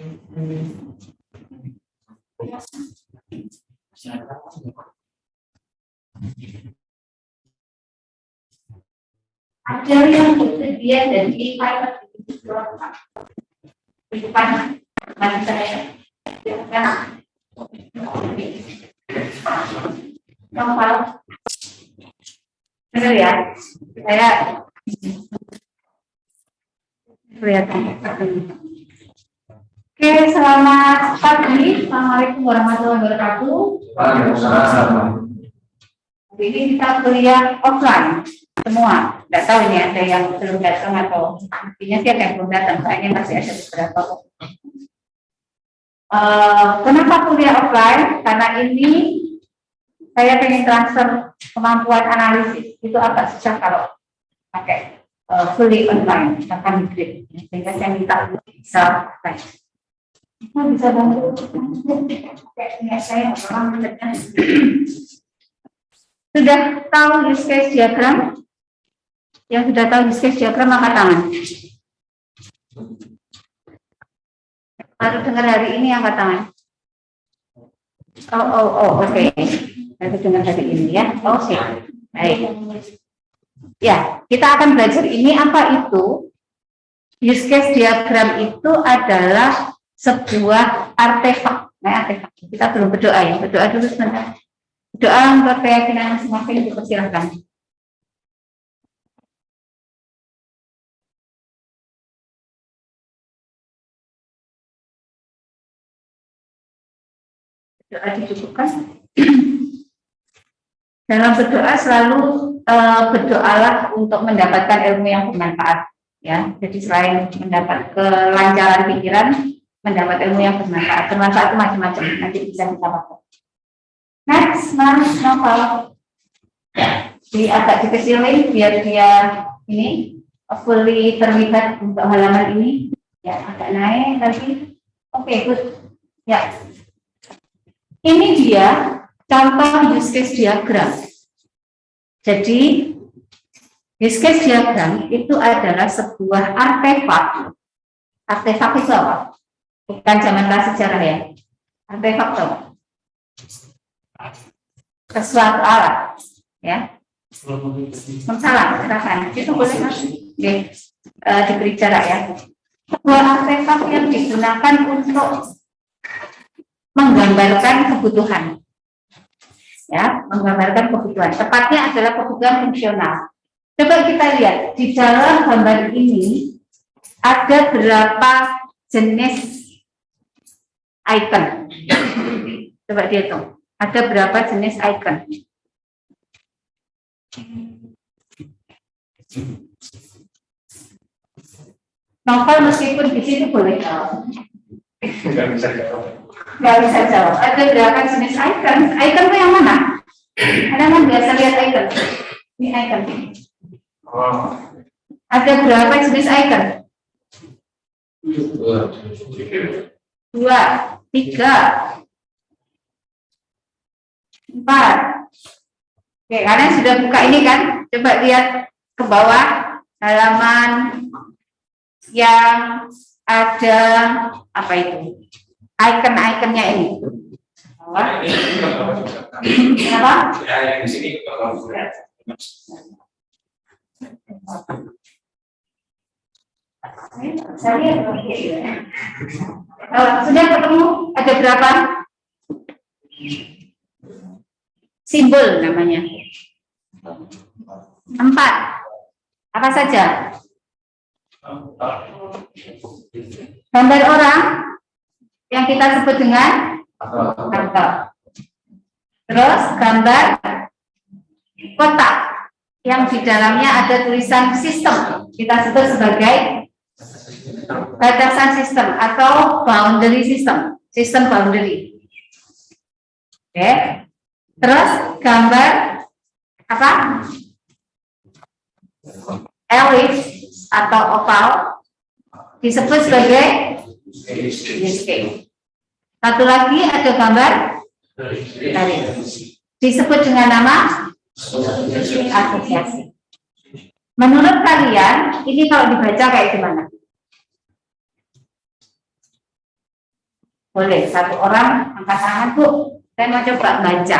Ada yang bersedia dari pilot di depan saya. Novel, benar ya? Saya lihat. Oke, selamat pagi. Assalamualaikum warahmatullahi wabarakatuh. Waalaikumsalam. Hari ini kita kuliah offline semua. Nggak tahu ini ada yang belum datang atau artinya sih ada yang belum datang. Soalnya masih ada beberapa. Kenapa kuliah offline? Karena ini saya pengen transfer kemampuan analisis. Itu agak susah kalau pakai fully online, akan hybrid. Sehingga saya minta bisa offline. Bisa bantu saya sudah tahu use case diagram? Yang sudah tahu use case diagram angkat tangan. Baru dengar hari ini angkat tangan. Oke. Baru dengar hari ini ya. Oke. Baik. Ya, kita akan belajar ini apa itu. Use case diagram itu adalah sebuah artefak. Nah, artefak. Kita belum berdoa ya. Berdoa dulu sebentar. Doa untuk keyakinan masing-masing dipersilahkan. Doa dicukupkan. Dalam berdoa selalu berdoalah untuk mendapatkan ilmu yang bermanfaat. Ya, jadi selain mendapat kelancaran pikiran, mendapat ilmu yang bermanfaat. Bermanfaat itu macam-macam. Nanti bisa kita pakai. Next, Mas Novel. Ya, jadi agak dikecilin biar dia ini fully terlihat untuk halaman ini. Ya, agak naik lagi. Oke, good. Ya. Ini dia contoh use case diagram. Jadi use case diagram itu adalah sebuah artefak. Artefak itu apa? Bukan zaman prasejarah ya. Artefak itu apa? Sesuatu alat, ya. Salah, silakan. Itu boleh Mas? Diberi jarak ya. Sebuah artefak yang digunakan untuk menggambarkan kebutuhan, ya, menggambarkan kebutuhan. Tepatnya adalah kebutuhan fungsional. Coba kita lihat di dalam gambar ini ada berapa jenis icon. Coba dihitung. Ada berapa jenis icon? Novel meskipun di sini boleh jawab. Nggak bisa jawab. Ada berapa jenis icon? Icon itu yang mana? Ada yang biasa lihat icon? Ini icon. Ada berapa jenis icon? 2, 3, 4. Oke, kalian sudah buka ini kan? Coba lihat ke bawah halaman yang ada apa itu? Icon-iconnya ini. Apa? Ya, di sini. Saya lihat. Sudah ketemu? Ada berapa? Simbol namanya. 4. Apa saja? Gambar orang yang kita sebut dengan kantor. Terus gambar kotak yang di dalamnya ada tulisan sistem. Kita sebut sebagai batasan sistem atau boundary system. Sistem boundary. Oke. Terus gambar apa? Ellipse atau oval disebut sebagai use case. Satu lagi ada gambar garis. Disebut dengan nama asosiasi. Menurut kalian ini kalau dibaca kayak gimana? Boleh, satu orang angkat tangan Bu. Saya mau coba baca.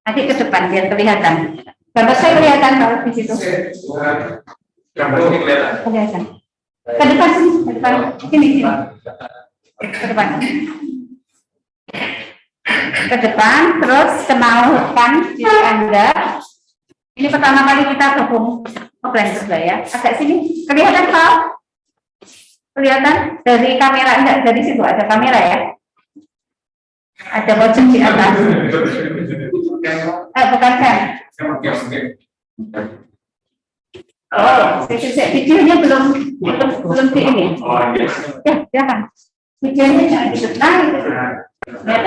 Nanti ke depan biar kelihatan. Gambar saya kelihatan kalau di situ. Gambar ini kelihatan. Kelihatan. Ke depan sini, ke depan. Sini, sini. Ke depan. Ke depan, terus kenalkan diri Anda. Ini pertama kali kita gabung Blender ya. Agak sini, kelihatan Pak? Kelihatan dari kamera, enggak dari situ ada kamera ya? Ada pojok di atas. Bukan kan? Oh, videonya belum di ini. Ya, silakan. Videonya jangan di depan.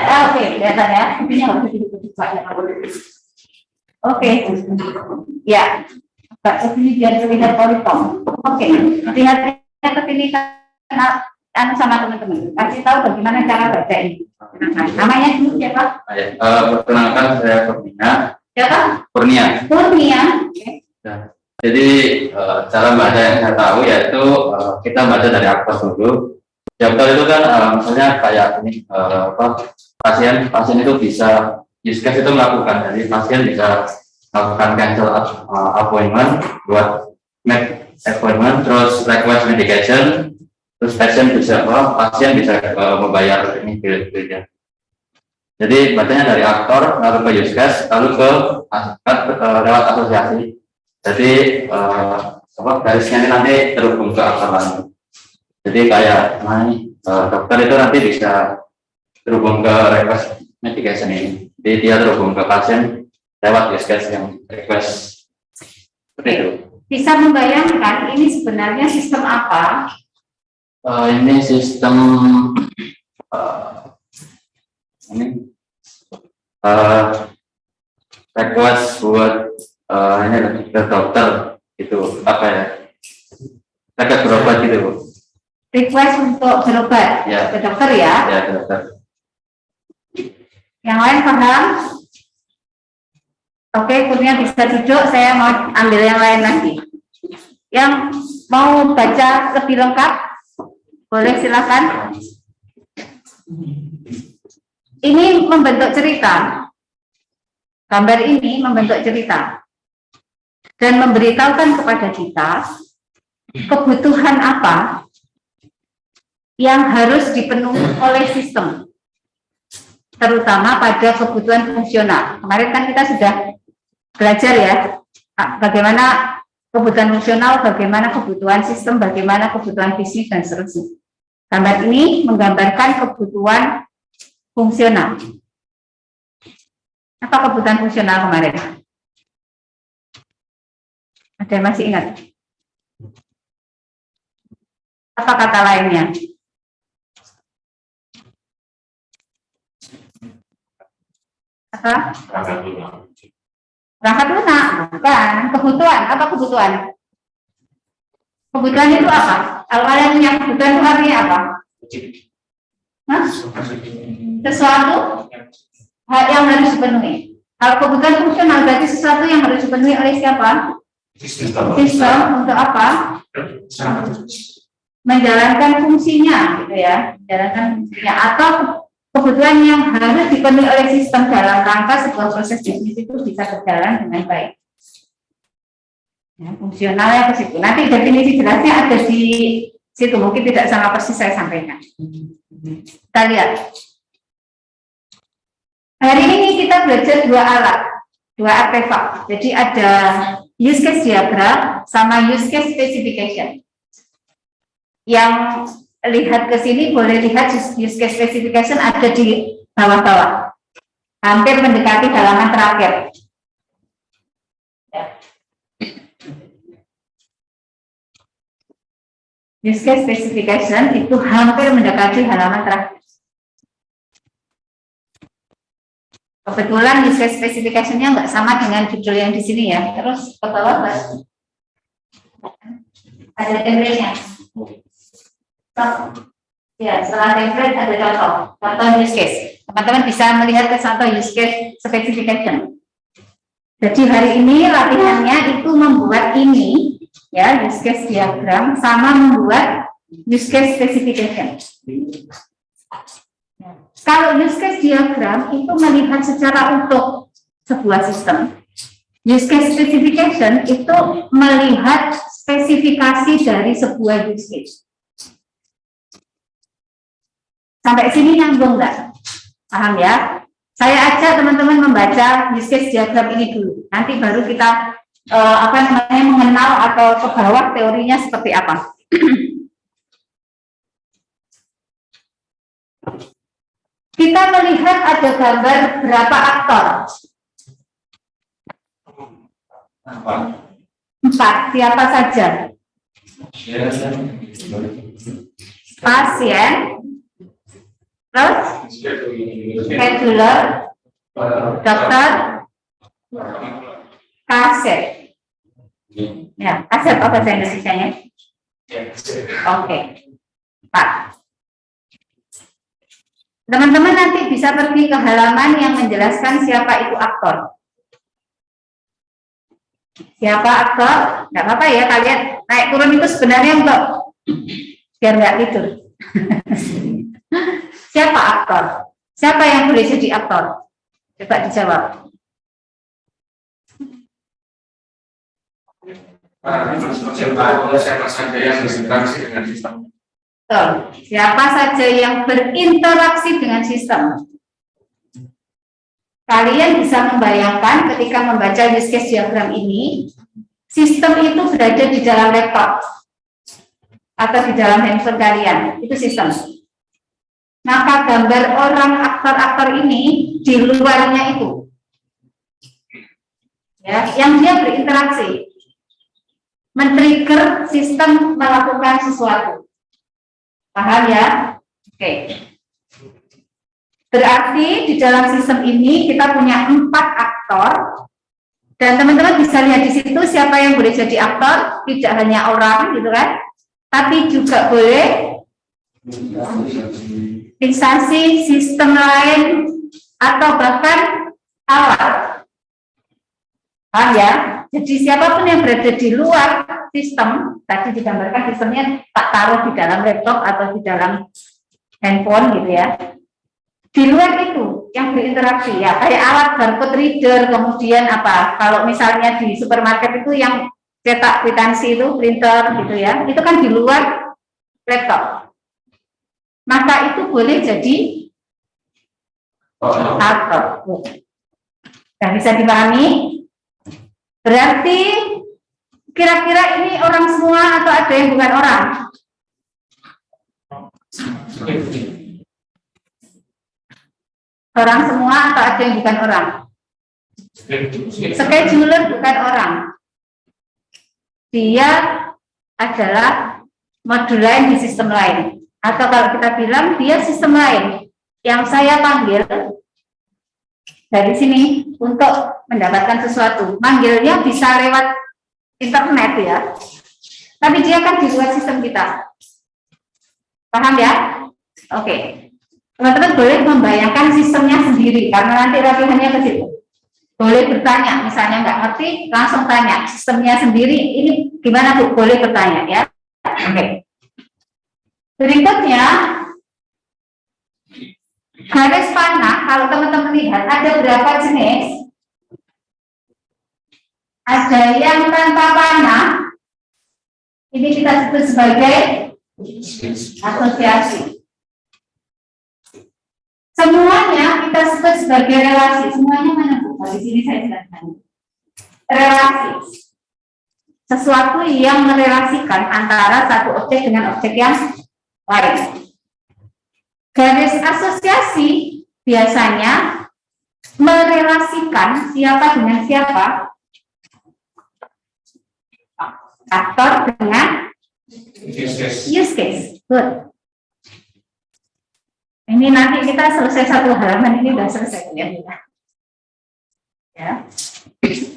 Oke, kelihatan ya. Videonya harus dibuka. Oke, ya. Pak, ini biar terlihat polikom. Oke, lihat ke sini sama teman-teman. Kasih tahu bagaimana cara baca ini. Namanya dulu siapa? Perkenalkan saya Kurnia. Siapa? Kurnia. Kurnia. Jadi cara baca yang saya tahu yaitu kita baca dari aktor dulu. Di aktor itu kan misalnya kayak ini pasien itu bisa use case itu melakukan, jadi pasien bisa melakukan cancel appointment, buat make appointment, terus request medication, terus pasien bisa membayar ini bill-nya. Jadi bacanya dari aktor lalu ke use case lalu ke lewat asosiasi. Jadi garisnya ini nanti terhubung ke aktor lain. Jadi kayak dokter itu nanti bisa terhubung ke request medication ini. Jadi dia terhubung ke pasien lewat use case yang request. Seperti itu. Bisa membayangkan ini sebenarnya sistem apa? Ini sistem ini request buat ini ke dokter itu apa ya? Request berobat gitu Bu. Request untuk berobat Ya. ke dokter ya? Ya ke dokter. Yang lain paham? Oke, Kurnia bisa duduk. Saya mau ambil yang lain lagi. Yang mau baca lebih lengkap, boleh silakan. Ini membentuk cerita. Gambar ini membentuk cerita dan memberitahukan kepada kita kebutuhan apa yang harus dipenuhi oleh sistem, terutama pada kebutuhan fungsional. Kemarin kan kita sudah belajar ya, bagaimana kebutuhan fungsional, bagaimana kebutuhan sistem, bagaimana kebutuhan bisnis, dan seterusnya. Gambar ini menggambarkan kebutuhan fungsional. Apa kebutuhan fungsional kemarin? Ada yang masih ingat? Apa kata lainnya? Apa? Perangkat lunak, bukan. Kebutuhan, apa kebutuhan? Kebutuhan itu apa? Kalau kalian punya kebutuhan itu artinya apa? Hah? Sesuatu hal yang harus dipenuhi. Kalau kebutuhan fungsional berarti sesuatu yang harus dipenuhi oleh siapa? Sistem untuk apa? Menjalankan fungsinya, gitu ya. Menjalankan fungsinya atau kebutuhan yang harus dipenuhi oleh sistem dalam rangka sebuah proses bisnis itu bisa berjalan dengan baik. Ya, fungsionalnya ke situ. Nanti definisi jelasnya ada di situ. Mungkin tidak sama persis saya sampaikan. Kita lihat. Hari ini kita belajar dua alat, dua artefak. Jadi ada use case diagram sama use case specification. Yang lihat ke sini boleh lihat use case specification ada di bawah-bawah. Hampir mendekati halaman terakhir. Use case specification itu hampir mendekati halaman terakhir. Kebetulan use case specification-nya nggak sama dengan judul yang di sini ya. Terus ke bawah ada template-nya. Ya, setelah template ada contoh use case. Teman-teman bisa melihat ke contoh use case specification. Jadi hari ini latihannya itu membuat ini ya, use case diagram sama membuat use case specification. Kalau use case diagram itu melihat secara utuh sebuah sistem. Use case specification itu melihat spesifikasi dari sebuah use case. Sampai sini nyambung nggak? Paham ya? Saya ajak teman-teman membaca use case diagram ini dulu. Nanti baru kita mengenal atau ke bawah teorinya seperti apa. Kita melihat ada gambar berapa aktor. 4. Siapa saja? Pasien, terus scheduler, dokter, kaset. Ya, kaset apa bahasa Indonesianya? Oke. 4. Teman-teman nanti bisa pergi ke halaman yang menjelaskan siapa itu aktor. Siapa aktor? Nggak apa-apa ya, kalian naik turun itu sebenarnya untuk biar nggak tidur. Siapa aktor? Siapa yang boleh jadi aktor? Coba dijawab. Siapa saja yang berinteraksi dengan sistem. Siapa saja yang berinteraksi dengan sistem. Kalian bisa membayangkan ketika membaca use case diagram ini, sistem itu berada di dalam laptop atau di dalam handphone kalian, itu sistem. Maka gambar orang aktor-aktor ini di luarnya itu, ya, yang dia berinteraksi, men-trigger sistem melakukan sesuatu. Paham ya? Oke. Berarti di dalam sistem ini kita punya 4 aktor, dan teman-teman bisa lihat di situ siapa yang boleh jadi aktor, tidak hanya orang gitu kan, tapi juga boleh instansi, sistem lain, atau bahkan alat. Paham ya? Jadi siapapun yang berada di luar sistem, tadi digambarkan sistemnya tak taruh di dalam laptop atau di dalam handphone gitu ya. Di luar itu yang berinteraksi ya, kayak alat barcode reader, kemudian apa? Kalau misalnya di supermarket itu yang cetak kwitansi itu printer gitu ya, itu kan di luar laptop. Maka itu boleh jadi aktor. Dan bisa dipahami? Berarti kira-kira ini orang semua atau ada yang bukan orang? Orang semua atau ada yang bukan orang? Scheduler bukan orang. Dia adalah modul lain di sistem lain. Atau kalau kita bilang dia sistem lain yang saya panggil dari sini untuk mendapatkan sesuatu. Manggilnya bisa lewat internet ya. Tapi dia kan di luar sistem kita. Paham ya? Oke. Teman-teman boleh membayangkan sistemnya sendiri, karena nanti latihannya ke situ. Boleh bertanya, misalnya nggak ngerti, langsung tanya. Sistemnya sendiri, ini gimana Bu? Boleh bertanya ya. Oke. Berikutnya, garis panah, kalau teman-teman lihat, ada berapa jenis? Ada yang tanpa panah, ini kita sebut sebagai asosiasi. Semuanya kita sebut sebagai relasi. Semuanya mana Bu? Di sini saya jelaskan. Relasi. Sesuatu yang merelasikan antara satu objek dengan objek yang lain. Garis asosiasi biasanya merelasikan siapa dengan siapa. Aktor dengan use case. Good. Ini nanti kita selesai satu halaman, ini sudah selesai ya. Ya.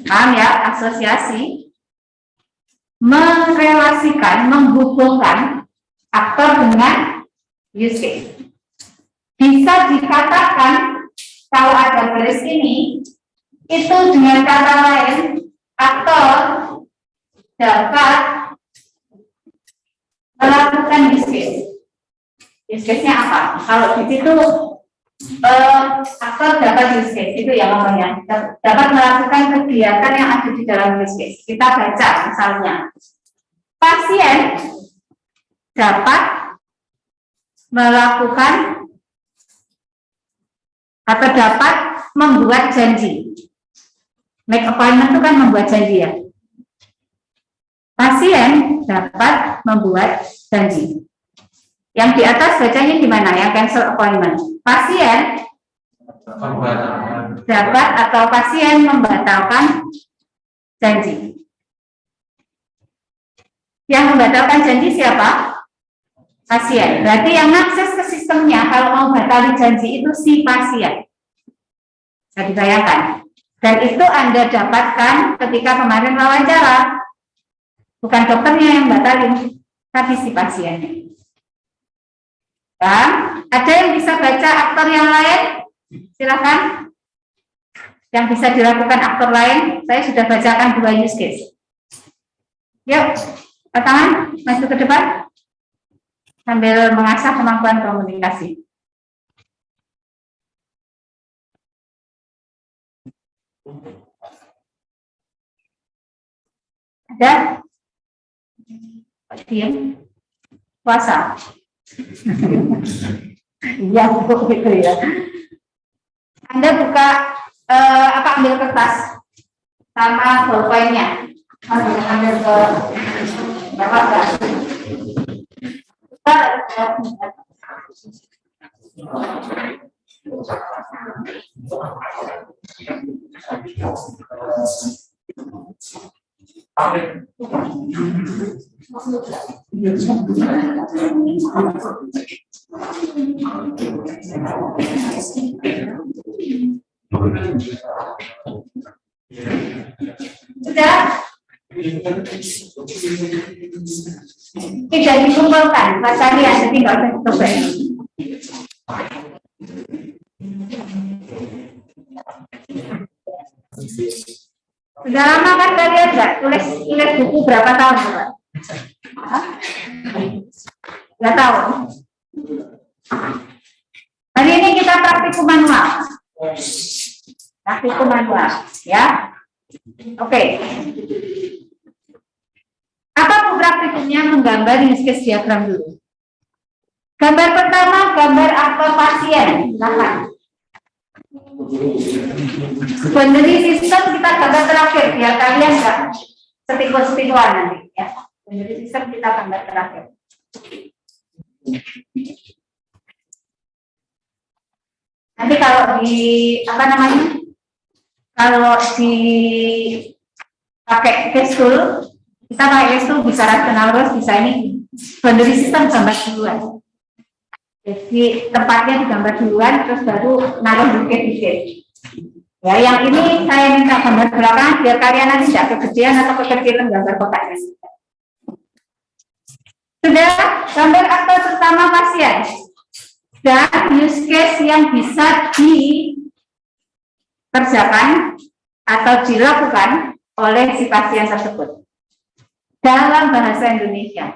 Paham ya? Asosiasi merelasikan, menghubungkan aktor dengan use case. Bisa dikatakan kalau ada garis ini, itu dengan kata lain, aktor dapat melakukan use case. Use case-nya apa? Kalau di situ aktor dapat use case itu ya ngomongnya, dapat melakukan kegiatan yang ada di dalam use case. Kita baca misalnya, pasien dapat melakukan atau dapat membuat janji. Make appointment itu kan membuat janji ya. Pasien dapat membuat janji. Yang di atas bacanya gimana? Yang cancel appointment. Pasien dapat atau pasien membatalkan janji. Yang membatalkan janji siapa? Pasien. Berarti yang akses ke sistemnya kalau mau batalin janji itu si pasien. Bisa dibayangkan. Dan itu Anda dapatkan ketika kemarin wawancara. Bukan dokternya yang batalin, tapi si pasiennya. Dan ada yang bisa baca aktor yang lain? Silakan. Yang bisa dilakukan aktor lain, saya sudah bacakan 2 use case. Yuk, tangan, maju ke depan. Sambil mengasah kemampuan komunikasi. Ada? Diam. Puasa. Iya, gitu ya. Anda buka ambil kertas sama bolpennya. Ambil ke berapa? Sudah? Tidak dikumpulkan, Pak Sari, Anda tinggal coba. Sudah lama kan kalian nggak tulis buku berapa tahun, Pak? 3 tahun. Hari ini kita praktikum manual. Praktikum manual, ya. Oke. Apa praktikumnya? Menggambar use case diagram dulu. Gambar pertama, gambar aktor pasien. Silakan. Boundary system kita gambar terakhir, biar kalian nggak setiku-setikuan nanti, ya. Boundary system kita gambar terakhir. Nanti kalau di kalau di pakai case tool, kita pakai case tool bisa rational rules, bisa ini boundary system gambar duluan. Jadi tempatnya digambar duluan, terus baru naruh dikit-dikit. Ya, yang ini saya minta gambar belakang biar kalian nanti tidak kegedean atau kekecilan gambar kotaknya. Sudah, gambar aktor pertama pasien dan use case yang bisa dikerjakan atau dilakukan oleh si pasien tersebut dalam bahasa Indonesia.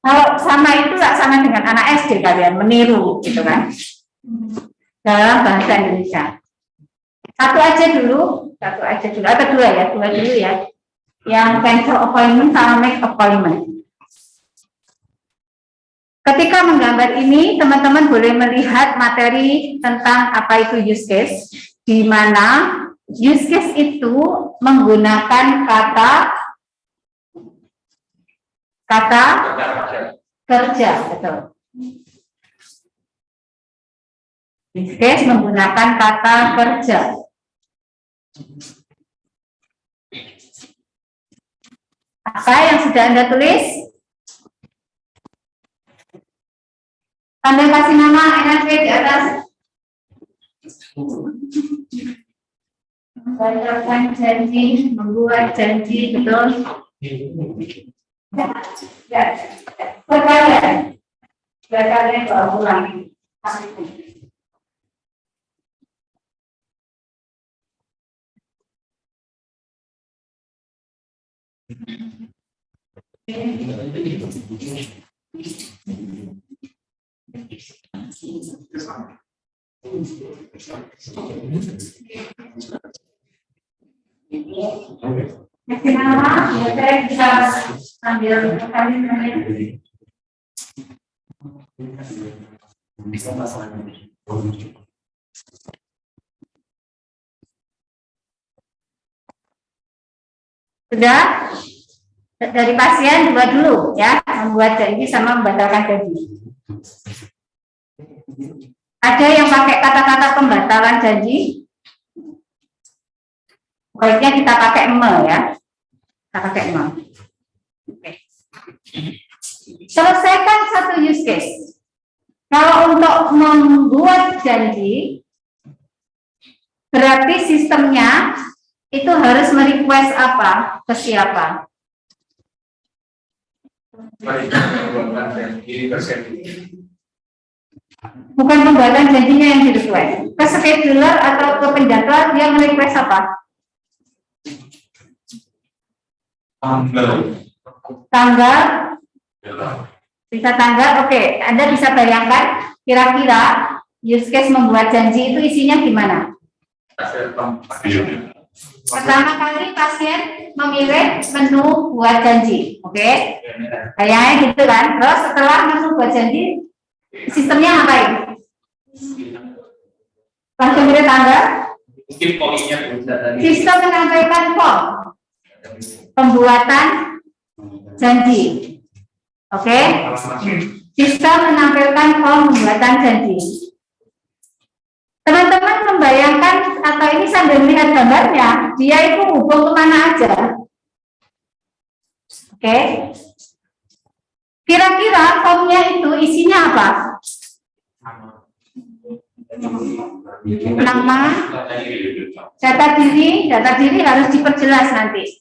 Kalau sama itu tak sama dengan anak SD kalian meniru gitu kan, dalam bahasa Indonesia. Satu aja dulu atau 2 ya, 2 dulu ya. Yang cancel appointment sama make appointment. Ketika menggambar ini, teman-teman boleh melihat materi tentang apa itu use case, di mana use case itu menggunakan kata kerja, betul. Use case menggunakan kata kerja. Apa yang sudah Anda tulis? Anda kasih nama NLP di atas. Membatalkan janji, membuat janji, betul. Ya, berkalian bawa pulang. Maksimal, ya saya bisa ambil kali ini. Sudah? Dari pasien dua dulu ya, membuat janji sama membatalkan janji. Ada yang pakai kata-kata pembatalan janji? Baiknya kita pakai me ya. Kita pakai me. Oke. Selesaikan satu use case. Kalau untuk membuat janji, berarti sistemnya itu harus merequest apa ke siapa? Bukan pembuatan janjinya yang di request, ke scheduler atau ke penjadwal dia merequest apa? Tanggal, bisa tanggal. Oke, Anda bisa bayangkan kira-kira use case membuat janji itu isinya gimana? Pertama kali pasien memilih menu buat janji, oke? Kayaknya gitu kan. Terus setelah menu buat janji, sistemnya ngapain? Langsung pilih tanggal. Sistem menyampaikan form pembuatan janji, oke? Sistem menampilkan form pembuatan janji. Teman-teman membayangkan atau ini sambil melihat gambarnya, dia itu hubung kemana aja? Oke? Kira-kira formnya itu isinya apa? Nama, data diri harus diperjelas nanti.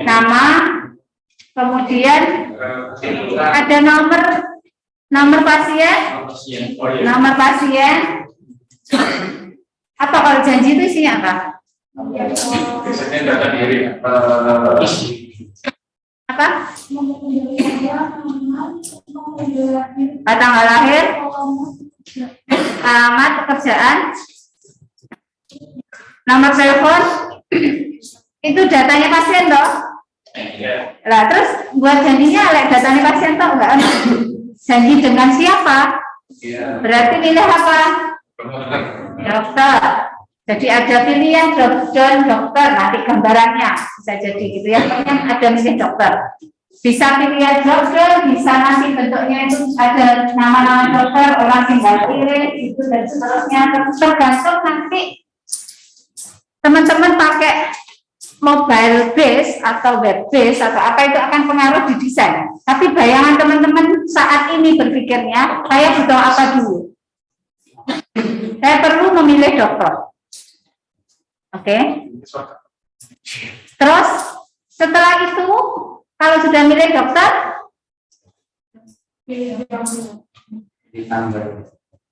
Nama, kemudian ada nomor pasien, atau kalau janji itu isinya apa? Biasanya data diri. Apa? Tanggal lahir, alamat pekerjaan, nomor telepon, itu datanya pasien toh. Lah terus buat janjinya datanya pasien toh enggak? Janji dengan siapa? Berarti milih apa? Dokter. Jadi ada pilihan dokter, nanti gambarannya bisa jadi gitu ya. Pokoknya ada milih dokter. Bisa pilihan dokter, bisa nanti bentuknya itu ada nama-nama dokter, orang tinggal pilih, itu dan seterusnya. Tergantung nanti teman-teman pakai mobile base atau web base atau apa itu akan pengaruh di desain. Tapi bayangan teman-teman saat ini berpikirnya, saya butuh apa dulu? Saya perlu memilih dokter. Oke. Terus setelah itu kalau sudah milih dokter,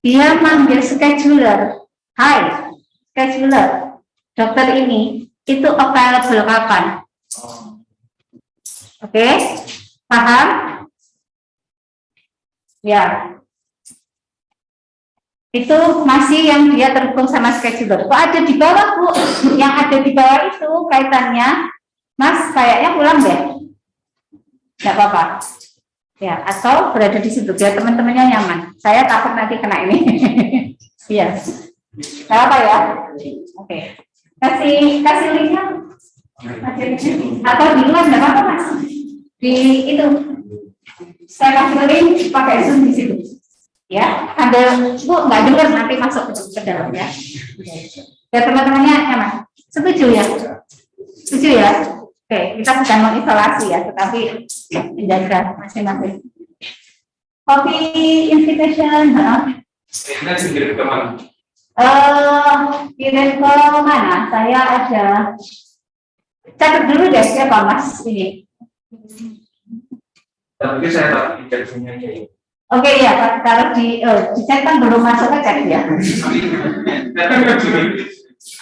dia manggil scheduler. Hai, scheduler, dokter ini itu available kapan? Oke, paham? Ya. Itu masih yang dia terhubung sama scheduler. Kok ada di bawah, Bu? Yang ada di bawah itu kaitannya, Mas, kayaknya pulang deh. Nggak apa-apa. Ya, atau berada di situ biar teman-temannya nyaman. Saya takut nanti kena ini. Iya. Nggak apa ya? Oke. Kasih linknya. Atau di luar nggak apa-apa, Mas. Di itu. Saya kasih link pakai Zoom di situ. Ya, ada Bu nggak dengar nanti masuk ke dalam ya. Ya teman-temannya nyaman. Setuju ya? Setuju ya? Oke, kita bukan mengisolasi ya, tetapi menjaga masing-masing. Copy invitation, Kita kirim ke mana? Kirim ke mana? Saya ada. Catat dulu deh siapa Mas ini. Tapi saya tahu injeksinya ini. Oke ya, taruh di chat kan belum masuk ke chat ya.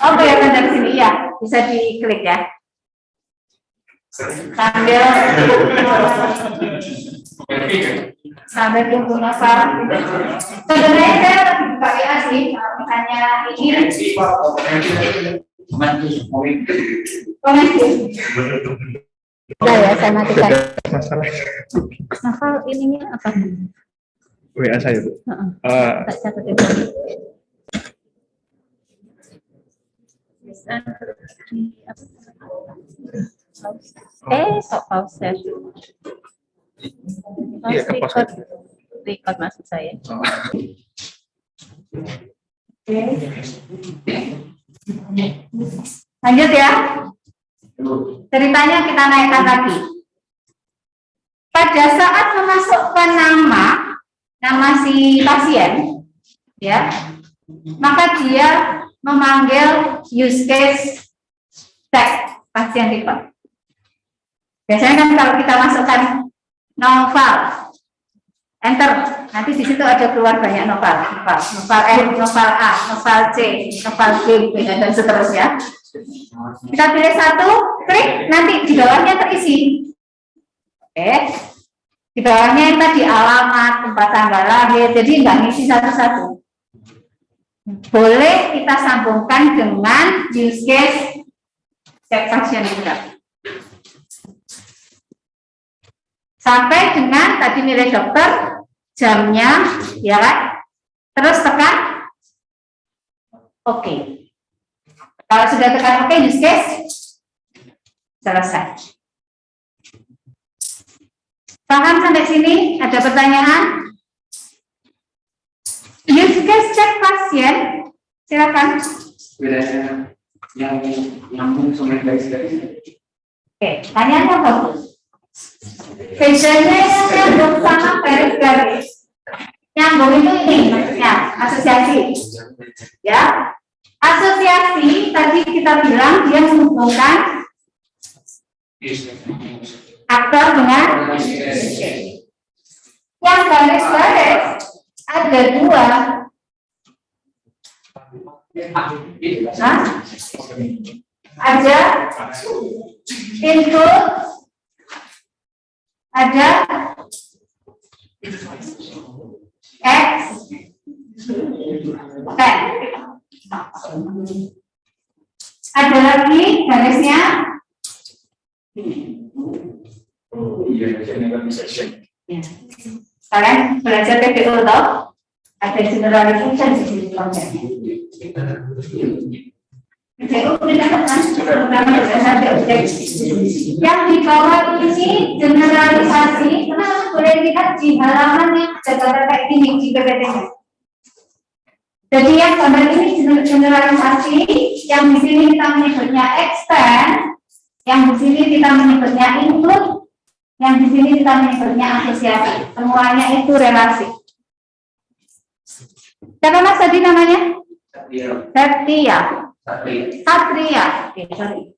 Oke, kan dari sini ya, bisa diklik ya. Sambil tunggu apa? Sebenarnya saya lebih buka WA sih, misalnya ini komentar. Udah ya, saya matikan. Masalah Novel ininya apa? WA saya, Bu. Tak catat itu. Sok pause. Iya, ke pause. Record maksud saya. Lanjut ya. Ceritanya kita naikkan lagi. Pada saat memasukkan nama si pasien, ya, maka dia memanggil use case check pasien record. Biasanya kan kalau kita masukkan novel, enter, nanti di situ ada keluar banyak novel N, novel A, novel C, novel B, dan seterusnya. Kita pilih satu, klik, nanti di bawahnya terisi. Oke, di bawahnya yang tadi alamat, tempat tanggal lahir, jadi nggak ngisi satu-satu. Boleh kita sambungkan dengan use case check pasien juga. Sampai dengan tadi nilai dokter, jamnya, ya kan? Terus tekan oke. Kalau sudah tekan oke, use case selesai. Paham sampai sini? Ada pertanyaan? Use case check pasien, silakan. Bedanya yang nyambung sama garis-garis. Oke, pertanyaannya bagus. Bedanya yang nyambung sama garis-garis. Nyambung itu ini maksudnya asosiasi. Ya, asosiasi tadi kita bilang dia menghubungkan aktor dengan yang garis-garis ada dua. Nah, ada input, ada X, ada lagi garisnya. Kalian belajar PPO toh? Ada generalization di sini konsepnya. PPO berdasarkan pertama berdasarkan objek. Yang di bawah ini generalisasi. Kenapa boleh lihat di halaman yang ada gambar kayak gini di PPT-nya? Jadi yang gambar ini generalisasi, yang di sini kita menyebutnya extend, yang di sini kita menyebutnya include, yang di sini kita menyebutnya asosiasi. Semuanya itu relasi. Siapa Mas tadi namanya? Satria. Oke, sorry.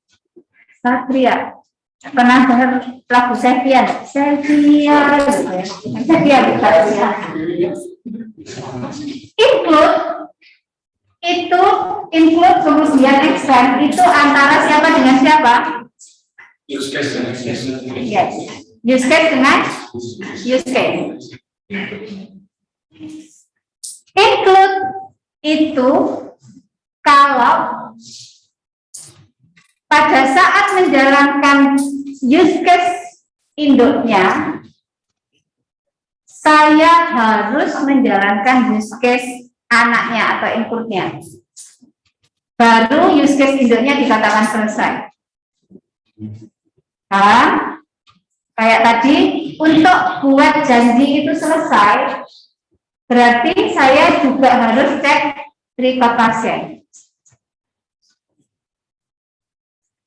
Satria. Pernah dengar lagu Septian? Septian. Septian. Include itu include kemudian extend itu antara siapa dengan siapa? Use case dan use case. Yes. Use case dengan use case. Include itu kalau pada saat menjalankan use case induknya, saya harus menjalankan use case anaknya atau inputnya. Baru use case induknya dikatakan selesai. Kayak tadi, untuk buat janji itu selesai, berarti saya juga harus cek record pasien.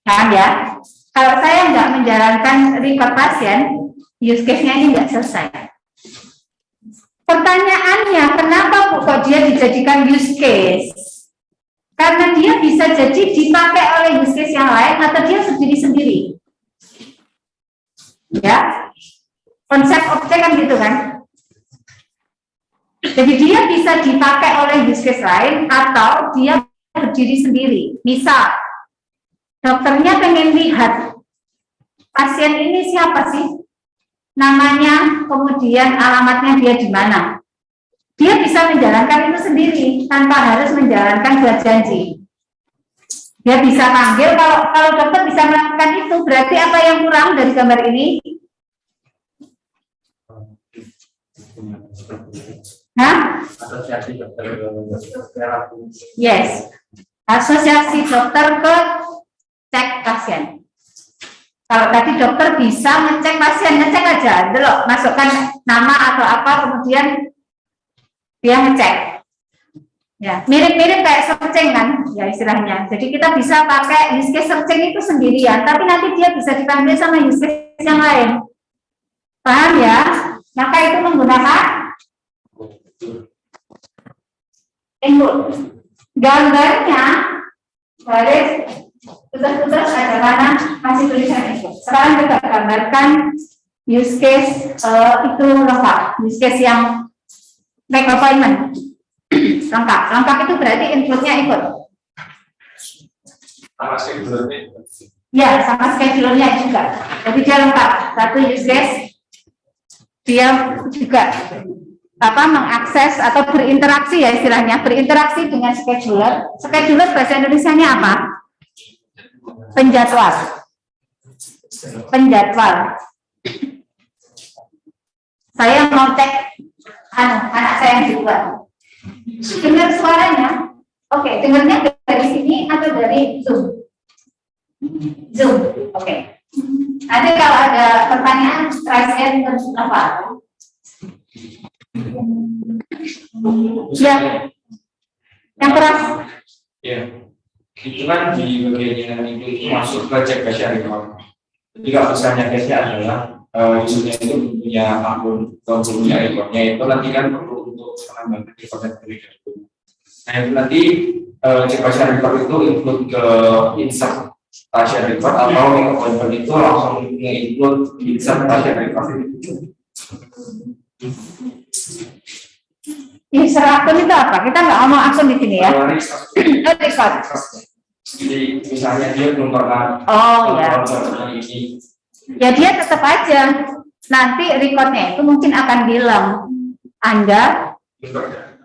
Paham ya? Kalau saya nggak menjalankan record pasien, use case-nya ini nggak selesai. Pertanyaannya, kenapa kok dia dijadikan use case? Karena dia bisa jadi dipakai oleh use case yang lain atau dia sendiri-sendiri. Ya, konsep objek kan gitu kan. Jadi dia bisa dipakai oleh use case lain atau dia berdiri sendiri. Misal, dokternya pengen lihat pasien ini siapa sih? Namanya, kemudian alamatnya dia di mana. dia bisa menjalankan itu sendiri tanpa harus menjalankan surat janji. Dia bisa panggil, kalau dokter bisa melakukan itu, berarti apa yang kurang dari gambar ini? Hah? Asosiasi dokter. Yes. Asosiasi dokter ke cek pasien. Kalau tadi dokter bisa ngecek pasien, ngecek aja, dulu masukkan nama atau apa, kemudian dia ngecek. Ya, mirip-mirip kayak searching kan, ya istilahnya. Jadi kita bisa pakai use case searching itu sendirian, tapi nanti dia bisa dipanggil sama use case yang lain. Paham ya? Maka itu menggunakan input. Gambarnya garis putus-putus ada mana masih tulisan itu. Sekarang kita gambarkan use case itu lengkap, use case yang make appointment lengkap itu berarti inputnya ikut. Sama schedule-nya. Ya, sama schedule-nya juga. Jadi dia lengkap. Satu use case dia juga mengakses atau berinteraksi ya istilahnya, berinteraksi dengan scheduler. Scheduler bahasa Indonesianya apa? Penjadwal. Saya mau cek anak saya yang di luar. Dengar suaranya. Oke, dengarnya dari sini atau dari Zoom? Zoom. Oke. Nanti kalau ada pertanyaan, raise hand terus apa? Ya. Yang keras. Ya. Itu kan di bagian yang itu masuk ke cek pasien record. Jadi kalau misalnya case-nya adalah usernya itu punya akun atau punya rekodnya itu nanti kan perlu untuk menambahkan record dan record. Nah itu nanti cek pasien record itu include ke insert pasien record atau yang appointment itu langsung nge-include insert pasien record itu. User akun itu apa? Kita nggak ngomong akun di sini ya. Record. Jadi misalnya dia belum pernah ini. Ya dia tetap aja nanti recordnya itu mungkin akan bilang Anda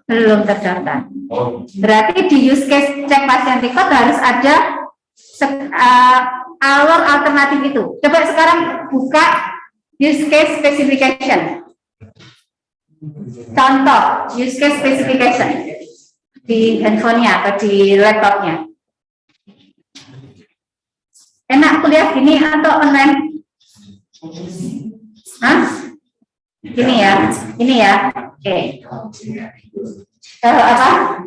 belum terdaftar. Berarti di use case cek pasien record harus ada alur alternatif itu. Coba sekarang buka use case specification. Contoh use case specification di handphonenya atau di laptopnya. Enak kuliah gini atau online? Hah? Ini ya. Oke. Apa?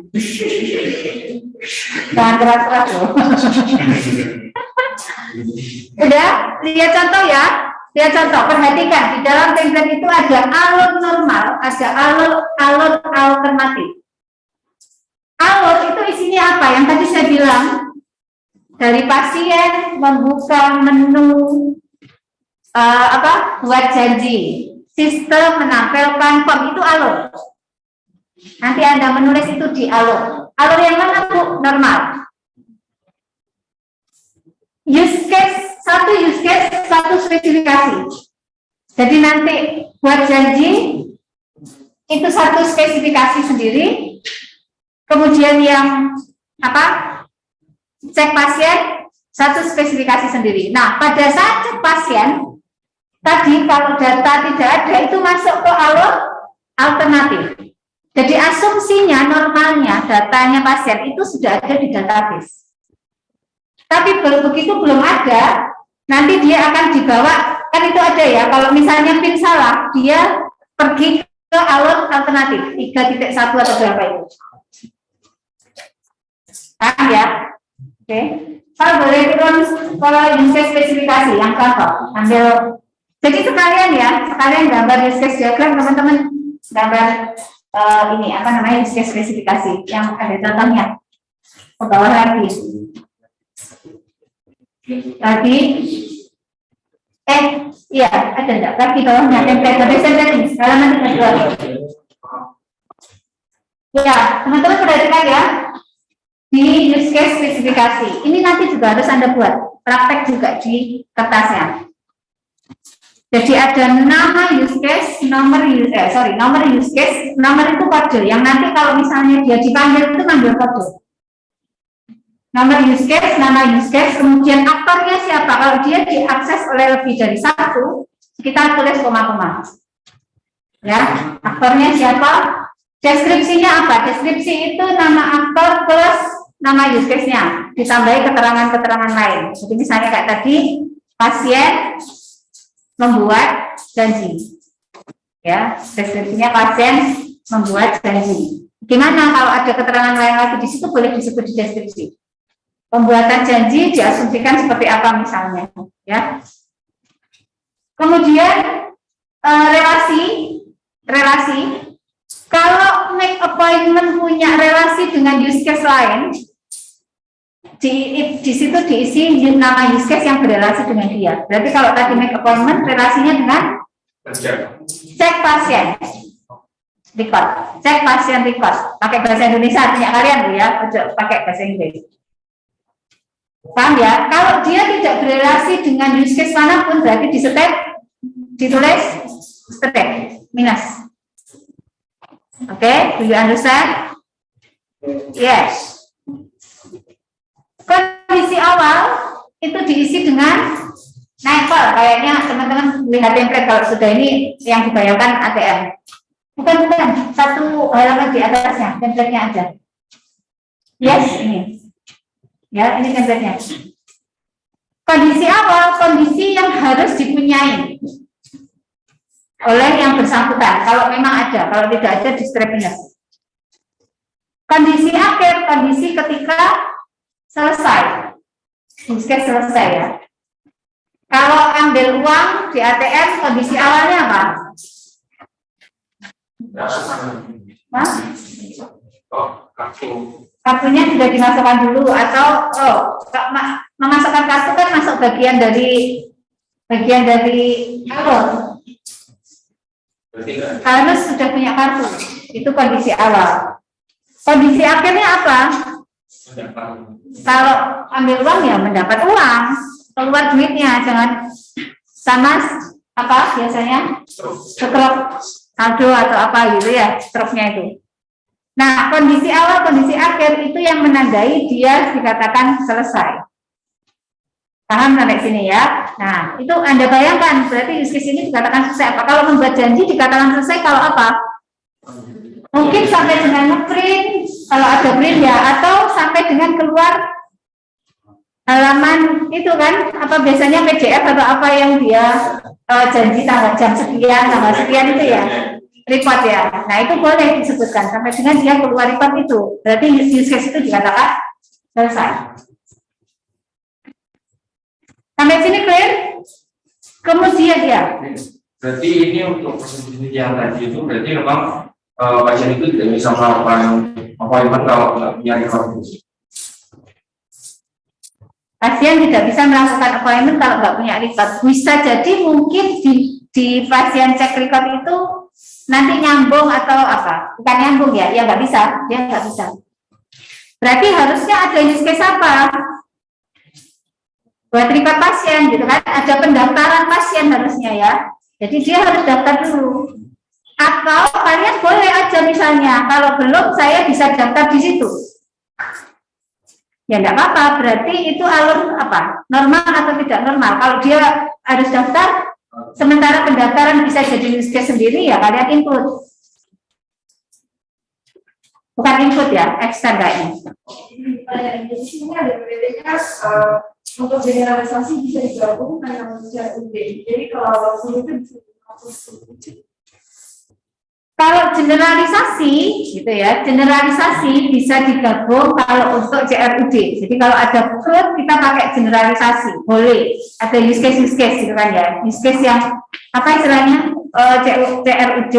Jangan keras-keras loh. Udah, lihat contoh ya. Lihat contoh, perhatikan di dalam template itu ada alur normal, ada alur alternatif. Alur itu isinya apa? Yang tadi saya bilang. Dari pasien membuka menu buat janji, sistem menampilkan form itu alur. Nanti Anda menulis itu di alur. Alur yang mana Bu? Normal. Use case, satu spesifikasi. Jadi nanti buat janji itu satu spesifikasi sendiri. Kemudian yang cek pasien satu spesifikasi sendiri. Nah, pada saat cek pasien tadi kalau data tidak ada itu masuk ke alur alternatif. Jadi asumsinya normalnya datanya pasien itu sudah ada di database. Tapi begitu belum ada, nanti dia akan dibawa, kan itu ada ya. Kalau misalnya PIN salah, dia pergi ke alur alternatif 3.1 atau berapa itu. Paham ya? Oke, kalau boleh turun kalau use case spesifikasi yang contoh, ambil. Jadi sekalian gambar use case diagram teman-teman, gambar use case spesifikasi yang ada contohnya. Ke bawah lagi. Iya ada enggak? Lagi bawahnya template settings halaman 32. Ya, teman-teman perhatikan ya. Di use case spesifikasi ini nanti juga harus Anda buat praktek juga di kertasnya. Jadi ada nama use case, nomor use case, nomor itu kode. Yang nanti kalau misalnya dia dipanggil itu manggil kode. Nomor use case, nama use case, kemudian aktornya siapa? Kalau dia diakses oleh lebih dari satu, kita tulis koma-koma. Ya, aktornya siapa? Deskripsinya apa? Deskripsi itu nama aktor plus nama use case-nya, ditambahi keterangan-keterangan lain. Jadi misalnya kayak tadi, pasien membuat janji. Ya, deskripsinya pasien membuat janji. Gimana kalau ada keterangan lain lagi di situ boleh disebut di deskripsi. Pembuatan janji diasumsikan seperti apa misalnya, ya. Kemudian relasi. Kalau make appointment punya relasi dengan use case lain, di situ diisi nama use case yang berrelasi dengan dia. Berarti kalau tadi make appointment relasinya dengan cek pasien record, cek pasien record. Pakai bahasa Indonesia punya kalian Bu ya, pakai bahasa Inggris. Paham ya? Kalau dia tidak berrelasi dengan use case manapun berarti ditulis step minus. Oke, do you understand? Yes. Kondisi awal itu diisi dengan level. Kayaknya teman-teman lihat template kalau sudah ini yang dibayarkan ATM. Bukan, satu halaman di atasnya, template-nya aja. Yes, ini. Ya, ini template-nya. Kondisi awal, kondisi yang harus dipunyai oleh yang bersangkutan. Kalau memang ada, kalau tidak ada, di strip minus. Kondisi akhir, kondisi ketika selesai. Selesai ya. Kalau ambil uang di ATM, kondisi awalnya apa? Kartunya sudah dimasukkan dulu atau memasukkan kartu kan masuk bagian dari alur. Harus sudah punya kartu. Itu kondisi awal. Kondisi akhirnya apa? Kalau ambil uang ya mendapat uang, keluar duitnya, jangan sama apa biasanya stroke saldo atau apa gitu ya, stroke-nya itu. Nah, kondisi awal, kondisi akhir itu yang menandai dia dikatakan selesai. Paham sampai sini ya? Nah, itu Anda bayangkan, berarti use case ini dikatakan selesai apa? Kalau membuat janji dikatakan selesai kalau apa? Mungkin sampai dengan nge-print, kalau ada print ya, atau sampai dengan keluar halaman itu kan, apa biasanya PDF atau apa yang dia janji tanggal jam sekian, tanggal sekian itu ya, report ya. Nah, itu boleh disebutkan, sampai dengan dia keluar report itu. Berarti use case itu dikatakan selesai. Sampai sini clear? Kemudian ya. Berarti ini untuk persenjataan yang tadi itu berarti memang pasien itu tidak bisa melakukan appointment kalau tidak punya record. Pasien tidak bisa melakukan appointment kalau nggak punya record. Bisa jadi mungkin di pasien cek record itu nanti nyambung atau apa? Bukan nyambung ya? Ya nggak bisa, dia nggak bisa. Berarti harusnya ada use case apa? Buat record pasien gitu kan, ada pendaftaran pasien harusnya ya. Jadi dia harus daftar dulu. Atau kalian boleh aja misalnya, kalau belum saya bisa daftar di situ. Ya enggak apa-apa, berarti itu alur apa? Normal atau tidak normal. Kalau dia harus daftar, sementara pendaftaran bisa jadi use case sendiri ya kalian input. Bukan input ya, extend kayaknya. Di sini ada berbedanya untuk generalisasi bisa digabung dengan CRUD. Jadi kalau itu bisa kalau generalisasi gitu ya, generalisasi bisa digabung kalau untuk CRUD. Jadi kalau ada code kita pakai generalisasi, boleh. Ada use case gitu kan ya. Use case yang apa istilahnya CRUD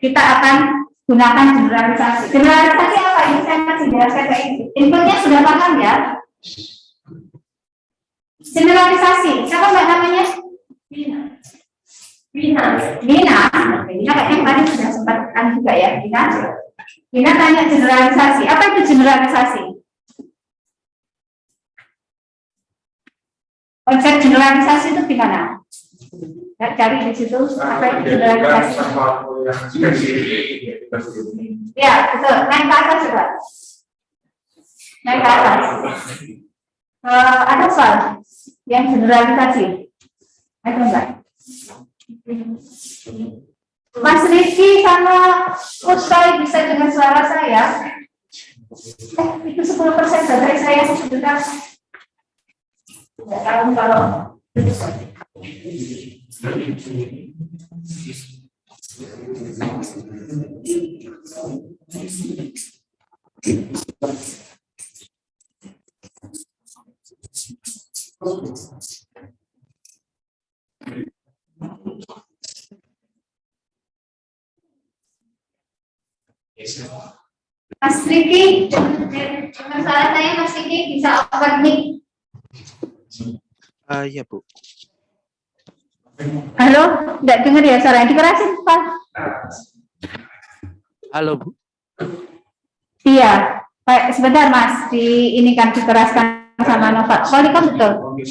kita akan gunakan generalisasi. Generalisasi apa? Ini saya masih jelaskan kayak ini. Inputnya sudah paham ya? Generalisasi. Siapa mbak namanya? Vina kayaknya kemarin sudah sempat juga ya, Vina tanya generalisasi. Apa itu generalisasi? Konsep generalisasi itu gimana? Ya, cari di situ apa itu generalisasi. Ya, betul. Naik ke atas coba. Naik ke atas. Ada soal yang generalisasi. Ayo enggak? Mas Rizky sama Usai bisa dengar suara saya? Itu 10% baterai saya sudah. Tidak tahu kalau Mas Riki, dengan suara saya Mas Riki bisa open mic. Iya, Bu. Halo, enggak dengar ya suara dikerasin, Pak? Halo, Bu. Iya, Pak, sebentar Mas, ini kan dikeraskan sama Nova. Qualikan betul?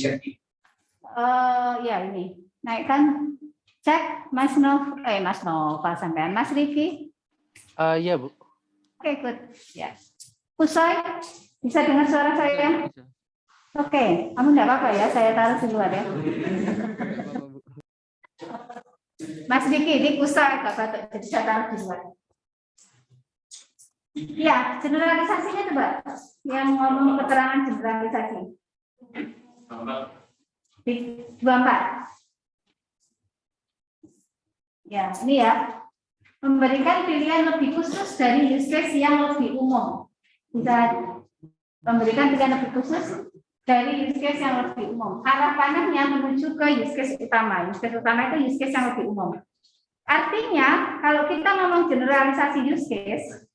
Ya ini, naikkan, cek Mas Nova sampean, Mas Riki. Iya, Bu. Oke, good. Ya. Usai, bisa dengar suara saya? Oke, kamu enggak apa-apa ya, saya taruh di luar ya. Mas Riki, ini Usai, Kak Batuk, jadi saya taruh di luar. Ya, generalisasinya coba. Yang ngomong keterangan generalisasi. 24. Ya, ini ya. Memberikan pilihan lebih khusus dari use case yang lebih umum. Bisa memberikan pilihan lebih khusus dari use case yang lebih umum. Arah panahnya menuju ke use case utama. Use case utama itu use case yang lebih umum. Artinya, kalau kita ngomong generalisasi use case,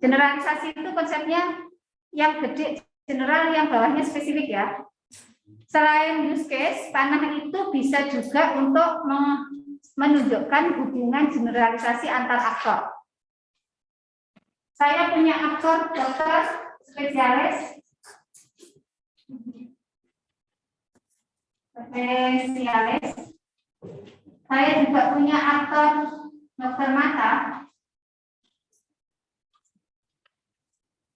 generalisasi itu konsepnya yang gede general, yang bawahnya spesifik ya. Selain use case, panah itu bisa juga untuk menunjukkan hubungan generalisasi antar aktor. Saya punya aktor dokter spesialis. Saya juga punya aktor dokter mata.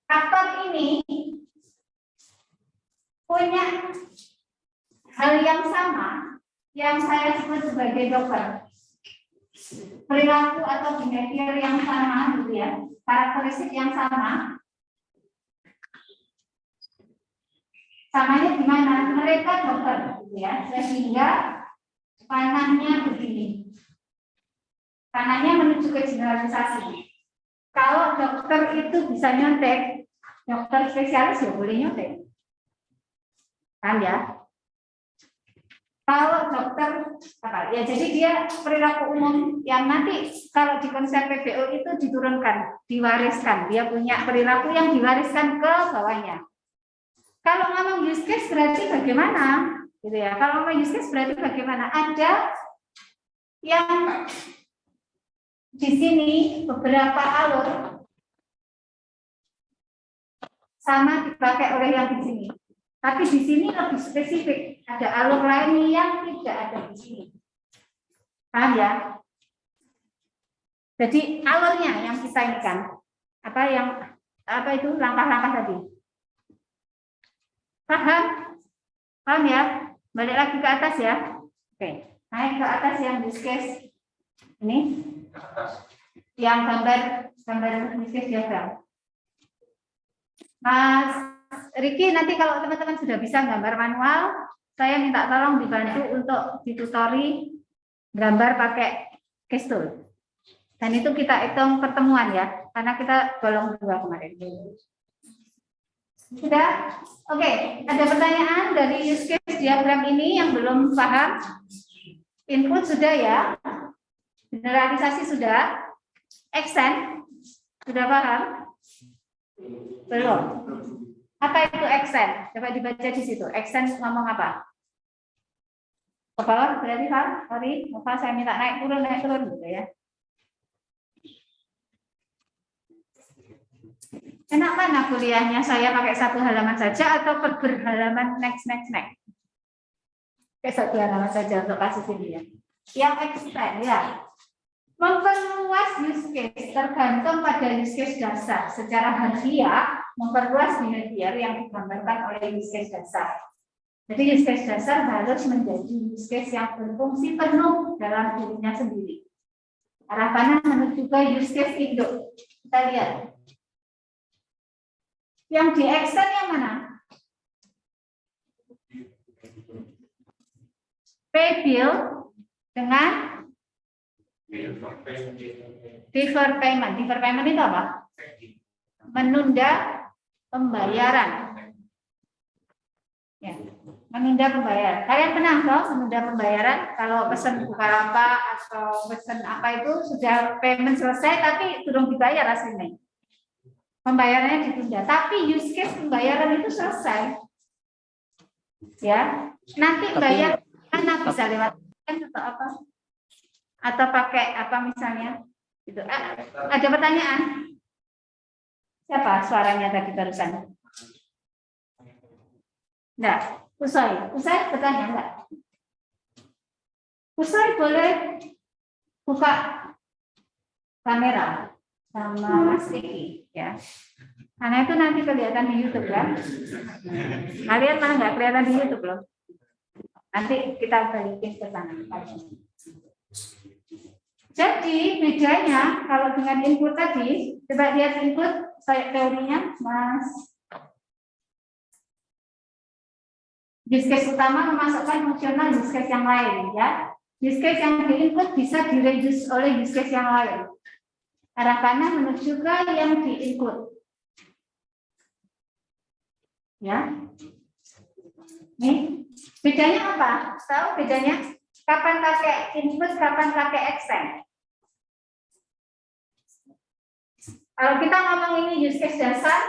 Aktor ini punya hal yang sama yang saya sebut sebagai dokter. Perilaku atau behavior yang sama gitu ya, karakteristik yang sama. Samanya di mana? Mereka dokter gitu ya, sehingga panahnya begini. Panahnya menuju ke generalisasi. Kalau dokter itu bisa nyontek, dokter spesialis ya boleh nyontek. Paham ya? Kalau dokter apa? Ya jadi dia perilaku umum yang nanti kalau di konsep PBO itu diturunkan, diwariskan. Dia punya perilaku yang diwariskan ke bawahnya. Kalau ngomong use case berarti bagaimana? Gitu ya. Kalau ngomong use case berarti bagaimana? Ada yang di sini beberapa alur sama dipakai oleh yang di sini. Tapi di sini lebih spesifik, ada alur lain yang tidak ada di sini. Paham ya? Jadi alurnya yang kita ini kan, apa itu langkah-langkah tadi. Paham? Paham ya? Balik lagi ke atas ya. Oke, naik ke atas yang use case ini, yang gambar use case diagram. Mas Riki, nanti kalau teman-teman sudah bisa gambar manual, saya minta tolong dibantu untuk ditutori gambar pakai case tool. Dan itu kita hitung pertemuan ya, karena kita golong 2 kemarin. Sudah? Oke, ada pertanyaan dari use case diagram ini yang belum paham? Input sudah ya? Generalisasi sudah? Extend? Sudah paham? Belum? Apa itu extend? Coba dibaca di situ. Extend ngomong apa? Ke bawah berarti Pak? Sorry, Pak saya minta naik turun gitu ya. Enak mana kuliahnya? Saya pakai 1 halaman saja atau berhalaman next? Kayak 1 halaman saja untuk kasus ini ya. yang extend ya. Memperluas use case tergantung pada use case dasar. Secara harfiah, memperluas behavior yang digambarkan oleh use case dasar. Jadi use case dasar harus menjadi use case yang berfungsi penuh dalam dirinya sendiri. Harapannya menuju ke use case induk. Kita lihat. Yang di extend yang mana? Pay bill dengan defer payment. Defer payment itu apa? Menunda pembayaran. Ya, menunda pembayaran. Kalian pernah toh menunda pembayaran? Kalau pesan Bukalapak atau pesan apa itu sudah payment selesai tapi belum dibayar hasilnya. Pembayarannya ditunda. Tapi use case pembayaran itu selesai. Ya, nanti bayar mana bisa lewat atau apa? Atau pakai apa misalnya? Itu. Ada pertanyaan? Siapa suaranya tadi barusan? Enggak. Usai bertanya enggak? Usai boleh buka kamera sama Mas Diki ya. Karena itu nanti kelihatan di YouTube ya. Kalian malah nggak kelihatan di YouTube loh. Nanti kita balikin ke sana. Jadi bedanya kalau dengan input tadi, coba lihat input saya teorinya, Mas. Use case utama memasukkan fungsional use case yang lain ya. Use case yang di-input bisa di-reduce oleh use case yang lain. Harapannya menuju ke yang di-input. Ya. Nih, bedanya apa? Tahu bedanya? Kapan pakai input, kapan pakai extend? Kalau kita ngomong ini use case dasar,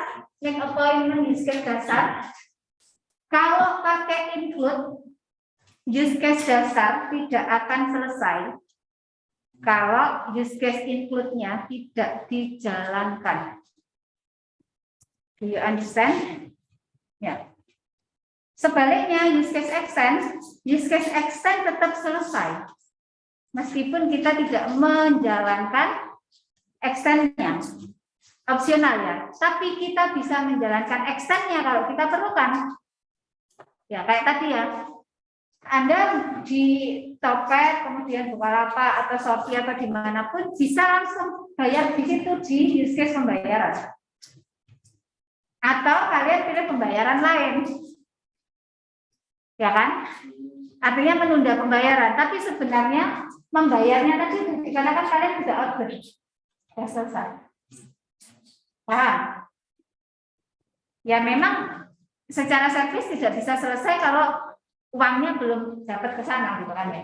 make appointment use case dasar. Kalau pakai input, use case dasar tidak akan selesai kalau use case inputnya tidak dijalankan. Do you understand? Ya. Sebaliknya use case extend tetap selesai. Meskipun kita tidak menjalankan extendnya. Opsional ya. Tapi kita bisa menjalankan extendnya kalau kita perlukan. Ya, kayak tadi ya. Anda di Topet, kemudian Bukalapak atau Shopee atau dimanapun bisa langsung bayar di situ di use case pembayaran. Atau kalian pilih pembayaran lain. Ya kan? Artinya menunda pembayaran, tapi sebenarnya membayarnya tadi dikarenakan kalian sudah order. Sudah selesai. Paham? Ya memang secara servis tidak bisa selesai kalau uangnya belum dapat ke sana gitu kan ya.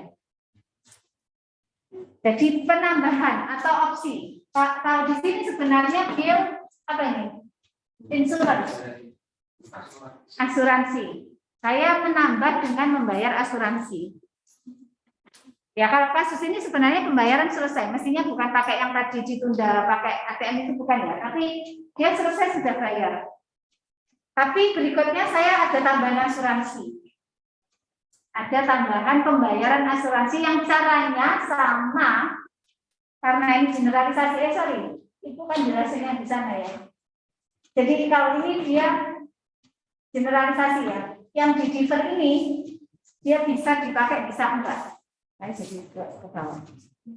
Jadi penambahan atau opsi. Kalau di sini sebenarnya bill apa ini? Insurance. Asuransi. Saya menambah dengan membayar asuransi. Ya kalau kasus ini sebenarnya pembayaran selesai. Mestinya bukan pakai yang tadi ditunda, pakai ATM itu bukan ya. Tapi dia selesai sudah bayar. Tapi berikutnya saya ada tambahan asuransi. Ada tambahan pembayaran asuransi yang caranya sama. Karena ini generalisasi, itu kan jelasinnya di sana ya. Jadi kalau ini dia generalisasi ya. Yang di differ ini dia bisa dipakai, bisa enggak. Saya jadi ke bawah.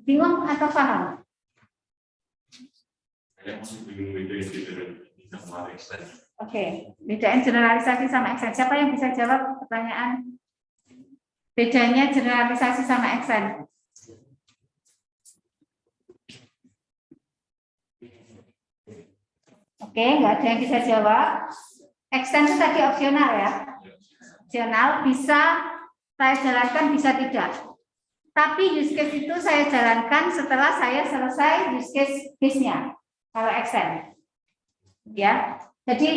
Bingung atau paham? Oke, bedain generalisasi sama extend. Siapa yang bisa jawab pertanyaan? Bedanya generalisasi sama extend. Oke, nggak ada yang bisa jawab. Extend itu tadi opsional ya. Opsional bisa saya jalankan, bisa tidak. Tapi use case itu saya jalankan setelah saya selesai use case base-nya. Kalau extend. Ya. Jadi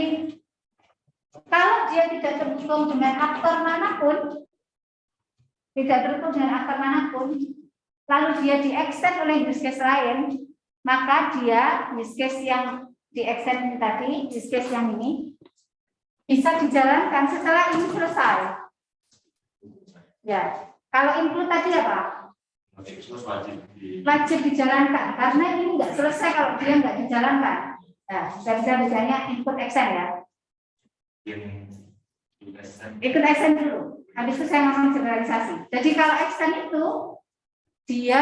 kalau dia tidak terhubung dengan aktor manapun, lalu dia di-extend oleh use case lain, maka dia use case yang di-extend tadi, use case yang ini bisa dijalankan setelah ini selesai. Ya, kalau input tadi apa? wajib dijalankan karena ini nggak selesai kalau dia nggak dijalankan. Nah, saya misalnya input action ya. Ikut action dulu. Habis itu saya ngomong generalisasi. Jadi kalau action itu dia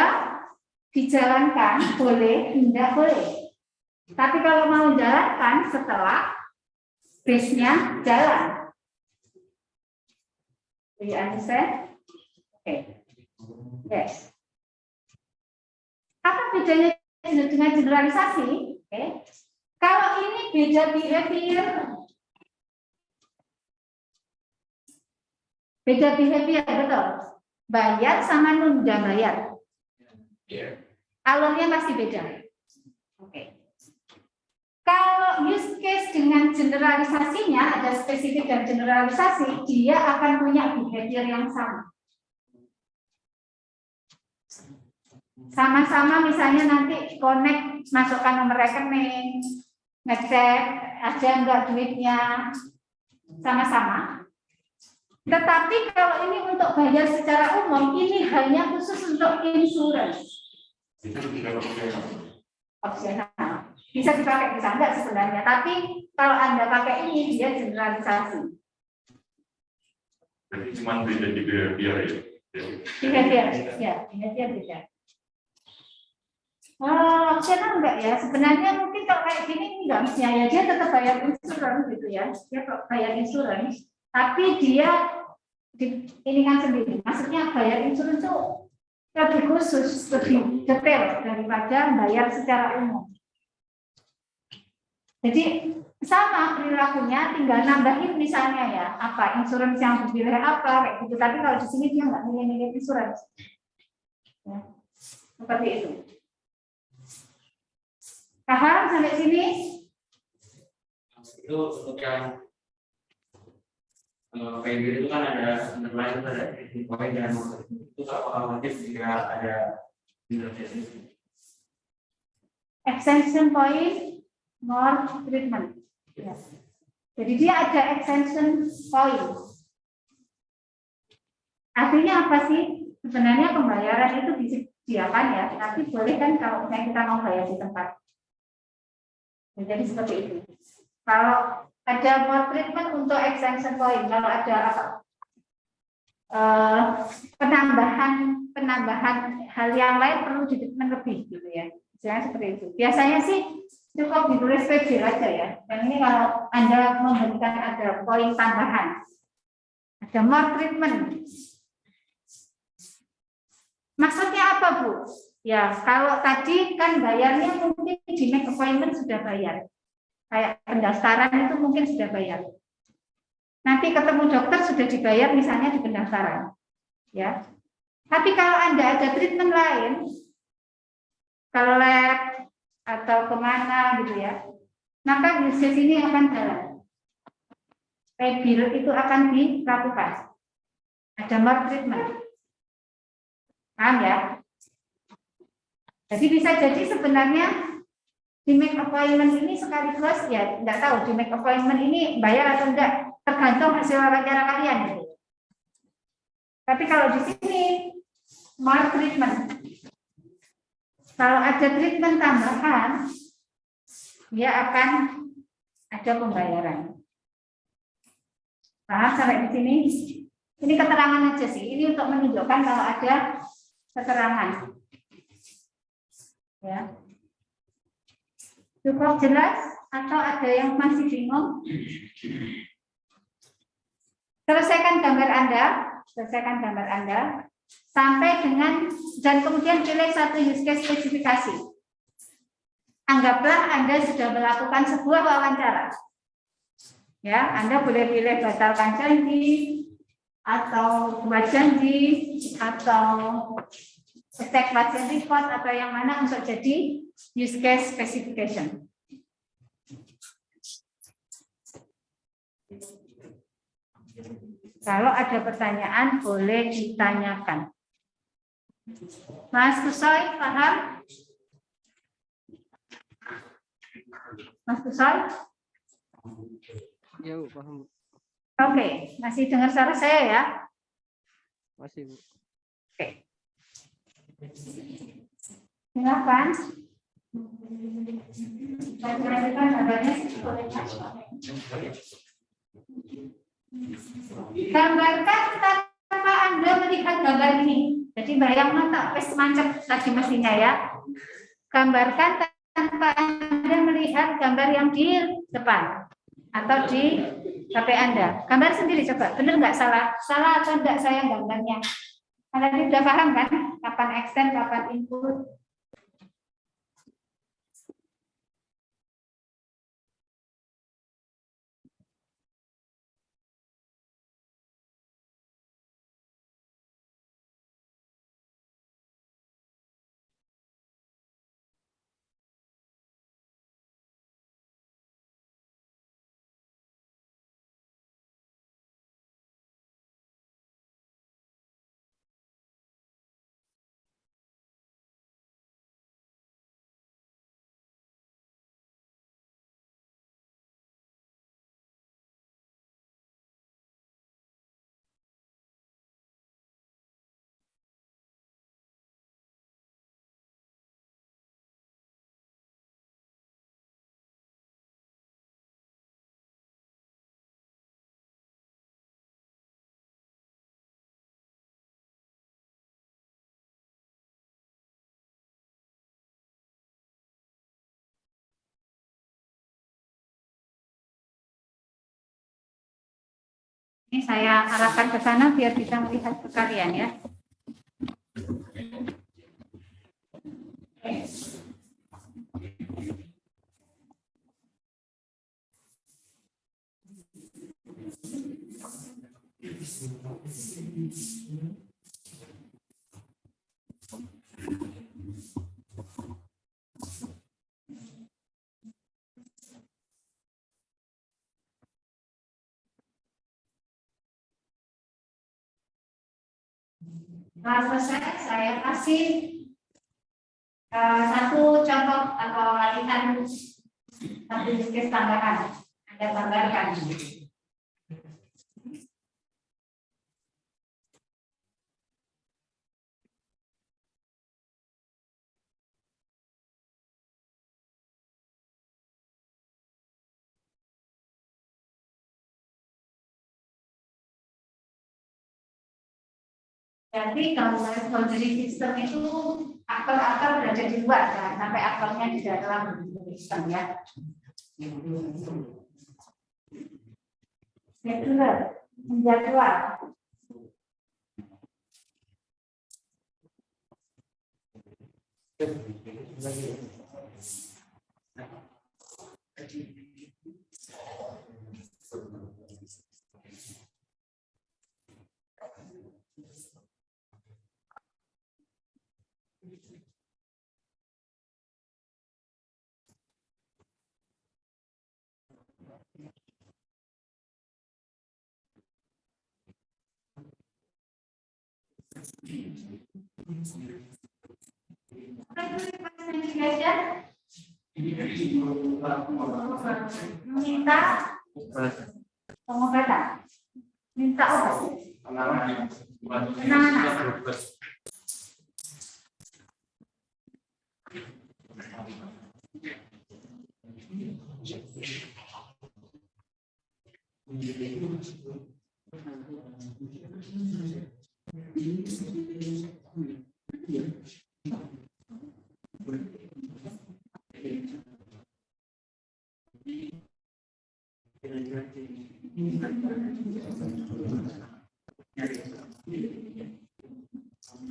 dijalankan boleh, tidak boleh. Tapi kalau mau jalankan setelah base-nya jalan. Do you understand? Okay. Yes. Apa bedanya dengan generalisasi? Okay. Kalau ini beda behavior. Beda behavior, betul. Bayar sama nunda bayar. Alurnya masih beda. Oke. Kalau use case dengan generalisasinya, ada spesifik dan generalisasi, dia akan punya behavior yang sama. Sama-sama misalnya nanti connect, masukkan nomor rekening, ngecek ada enggak duitnya, sama-sama. Tetapi kalau ini untuk bayar secara umum, ini hanya khusus untuk insurance. Opsional. Bisa dipakai, bisa enggak sebenarnya. Tapi kalau Anda pakai ini, dia generalisasi. Jadi cuma beda di behavior ya? Behavior, ya, behavior beda. Opsional enggak ya? Sebenarnya mungkin kalau kayak gini enggak mestinya ya, dia tetap bayar insurance gitu ya. Dia bayar insurance. Tapi dia ini kan sendiri, maksudnya bayar insurans itu lebih khusus, lebih detail daripada bayar secara umum. Jadi sama perilakunya, tinggal nambahin misalnya ya, apa insurans yang dipilih apa, kayak gitu. Tapi kalau di sini dia nggak milih-milih insurans, ya, seperti itu. Paham sampai sini? Itu untuk yang kayak gitu kan ada underline, ada poin dan itu apakah wajib jika ada Extension point more treatment. Ya. Jadi dia ada extension point. Artinya apa sih? Sebenarnya pembayaran itu disediakan ya, tapi boleh kan kalau misalnya kita mau bayar di tempat. Jadi seperti itu. Kalau ada more treatment untuk extension point, kalau ada apa? Penambahan hal yang lain perlu di treatment lebih gitu ya. Misalnya seperti itu. Biasanya sih cukup ditulis PJ aja ya. Dan ini kalau Anda memberikan ada poin tambahan, ada more treatment. Maksudnya apa Bu? Ya kalau tadi kan bayarnya mungkin di make appointment sudah bayar. Kayak pendaftaran itu mungkin sudah bayar. Nanti ketemu dokter sudah dibayar misalnya di pendaftaran. Ya. Tapi kalau Anda ada treatment lain, ke lab atau kemana gitu ya, maka bisnis ini akan jalan. Bill itu akan dilakukan. Ada more treatment. Paham ya? Jadi bisa jadi sebenarnya di make appointment ini sekaligus ya, enggak tahu di make appointment ini bayar atau enggak, tergantung hasil wawancara kalian gitu. Tapi kalau di sini more treatment, kalau ada treatment tambahan, dia akan ada pembayaran. Paham sampai di sini? Ini keterangan aja sih. Ini untuk menunjukkan kalau ada keterangan. Ya. Cukup jelas atau ada yang masih bingung? Selesaikan gambar Anda, sampai dengan dan kemudian pilih satu use case spesifikasi. Anggaplah Anda sudah melakukan sebuah wawancara. Ya, Anda boleh pilih batalkan janji atau buat janji atau cek pasien report atau yang mana untuk jadi use case specification. Kalau ada pertanyaan boleh ditanyakan. Mas Kusoy, paham? Mas Kusoy? Ya, Bu, paham, Bu. Oke, masih dengar suara saya ya? Masih, Bu. Oke. Silakan. Saya perhatikan gambarnya. Gambarkan tanpa Anda melihat gambar ini. Jadi bayangkan tak wis mancep tadi mestinya ya. Gambarkan tanpa Anda melihat gambar yang di depan atau di HP Anda. Gambar sendiri coba, benar nggak salah? Salah atau enggak saya gambarnya? Anda sudah paham kan? Kapan extend, kapan input? Ini saya arahkan ke sana biar bisa melihat ke kalian ya. Setelah selesai, saya kasih satu contoh atau latihan satu use case tambahan. Anda tambahkan. Jadi kalau boundary system itu aktor-aktor berada di luar, jangan sampai aktornya di dalam sistem ya. Scheduler, menjadwal. Minta pengobatan, minta obat, penanganan.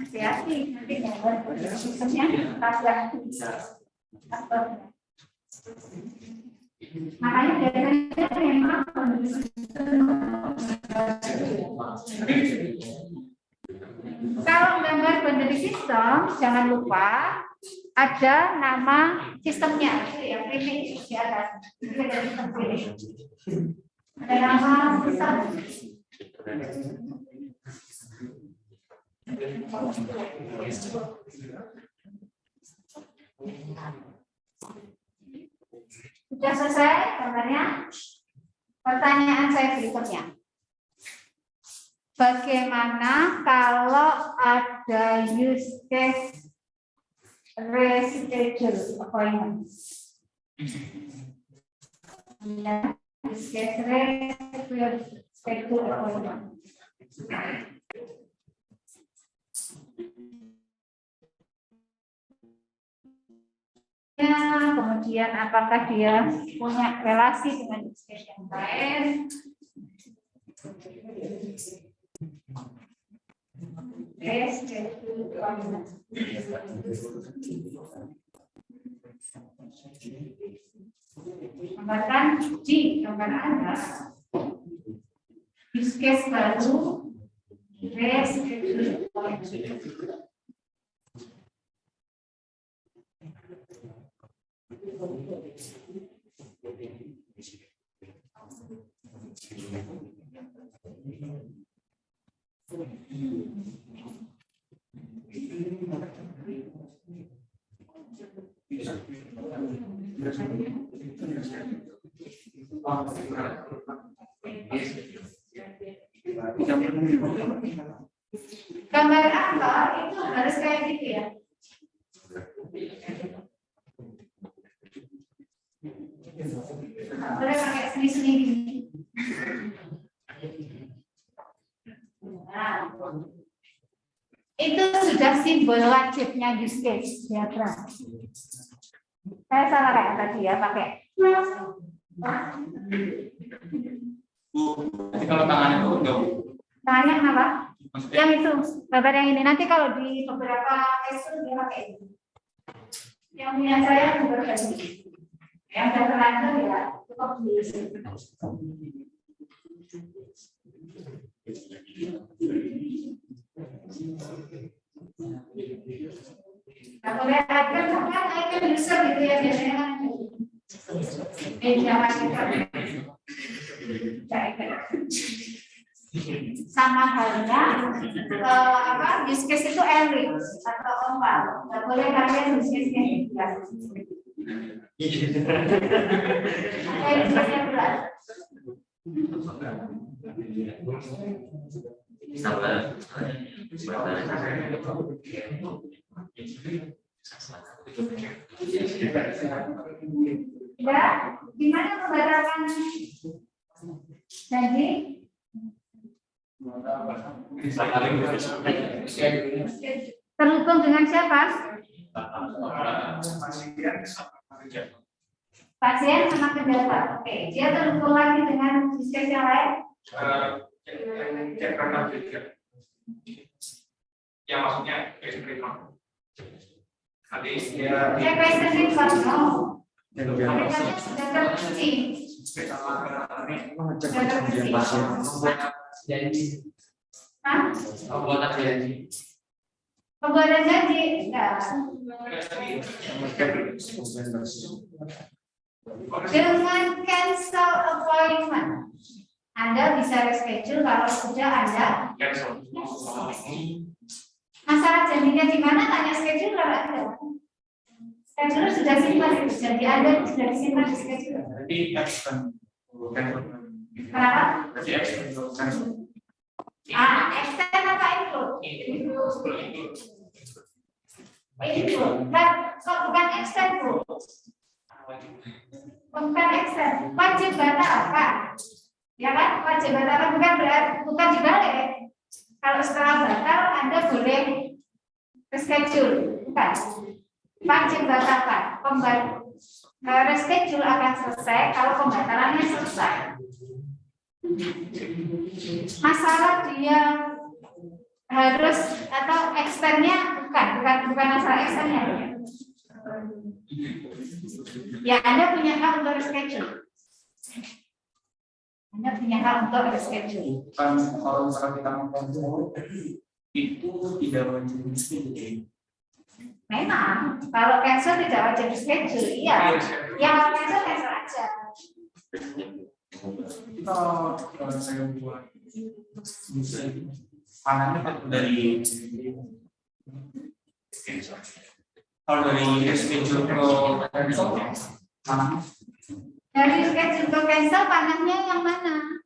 Hati-hati nanti gambar sistemnya makanya biasanya memang kalau gambar boundary system jangan lupa ada nama sistemnya yang ini di atas ada nama sistem. Sudah selesai gambarnya? Pertanyaan saya berikutnya. Bagaimana kalau ada use case reschedule appointment. Ya, reschedule appointment. Ya, kemudian apakah dia punya relasi dengan disket yang lain? Reschedule appointment. Tambahkan di gambar Anda, use case baru, reschedule appointment. Gambar apa itu harus kayak gitu ya. Boleh pakai seni-seni gini. Nah, itu sudah simbol wajibnya use case diagram. Saya salah kayak tadi ya, pakai. Kalau tangannya itu enggak. Tangannya kenapa? Yang itu, gambar yang ini. Nanti kalau di beberapa case dia pakai ini. Yang punya saya juga kayak ini. Yang sudah terlanjur ya, cukup di nah, boleh icon user gitu ya biasanya kan. Jangan sama halnya use case itu ellipse atau oval. Nggak boleh kalian use case-nya ya, gimana pembatasan janji? Terhubung dengan siapa? Pasien sama pejabat. Oke, dia terhubung lagi dengan sistem yang lain. Ya maksudnya nanti dia Pembuatan janji enggak. Dengan cancel appointment Anda bisa reschedule kalau sudah Anda masalah janjinya di mana, tanya schedule Anda. Schedule sudah simpan itu, jadi Anda sudah disimpan di schedule. Kenapa? Extend apa include? Include. Kok bukan extend, Bu? Bukan extend. Wajib batalkan. Ya kan? Wajib batalkan bukan dibalik. Kalau setelah batal Anda boleh reschedule, bukan? Wajib batalkan. Reschedule akan selesai kalau pembatalannya selesai. Masalah dia harus atau extendnya bukan masalah extendnya. Ya Anda punya hak untuk reschedule. Anda punya hak untuk reschedule. Kalau misalnya kita mau itu tidak wajib reschedule. Memang kalau cancel tidak wajib reschedule, iya. Yang cancel aja. Kalau saya buat panahnya kan dari kalau dari schedule ke panah Dari schedule ke cancel panahnya yang mana?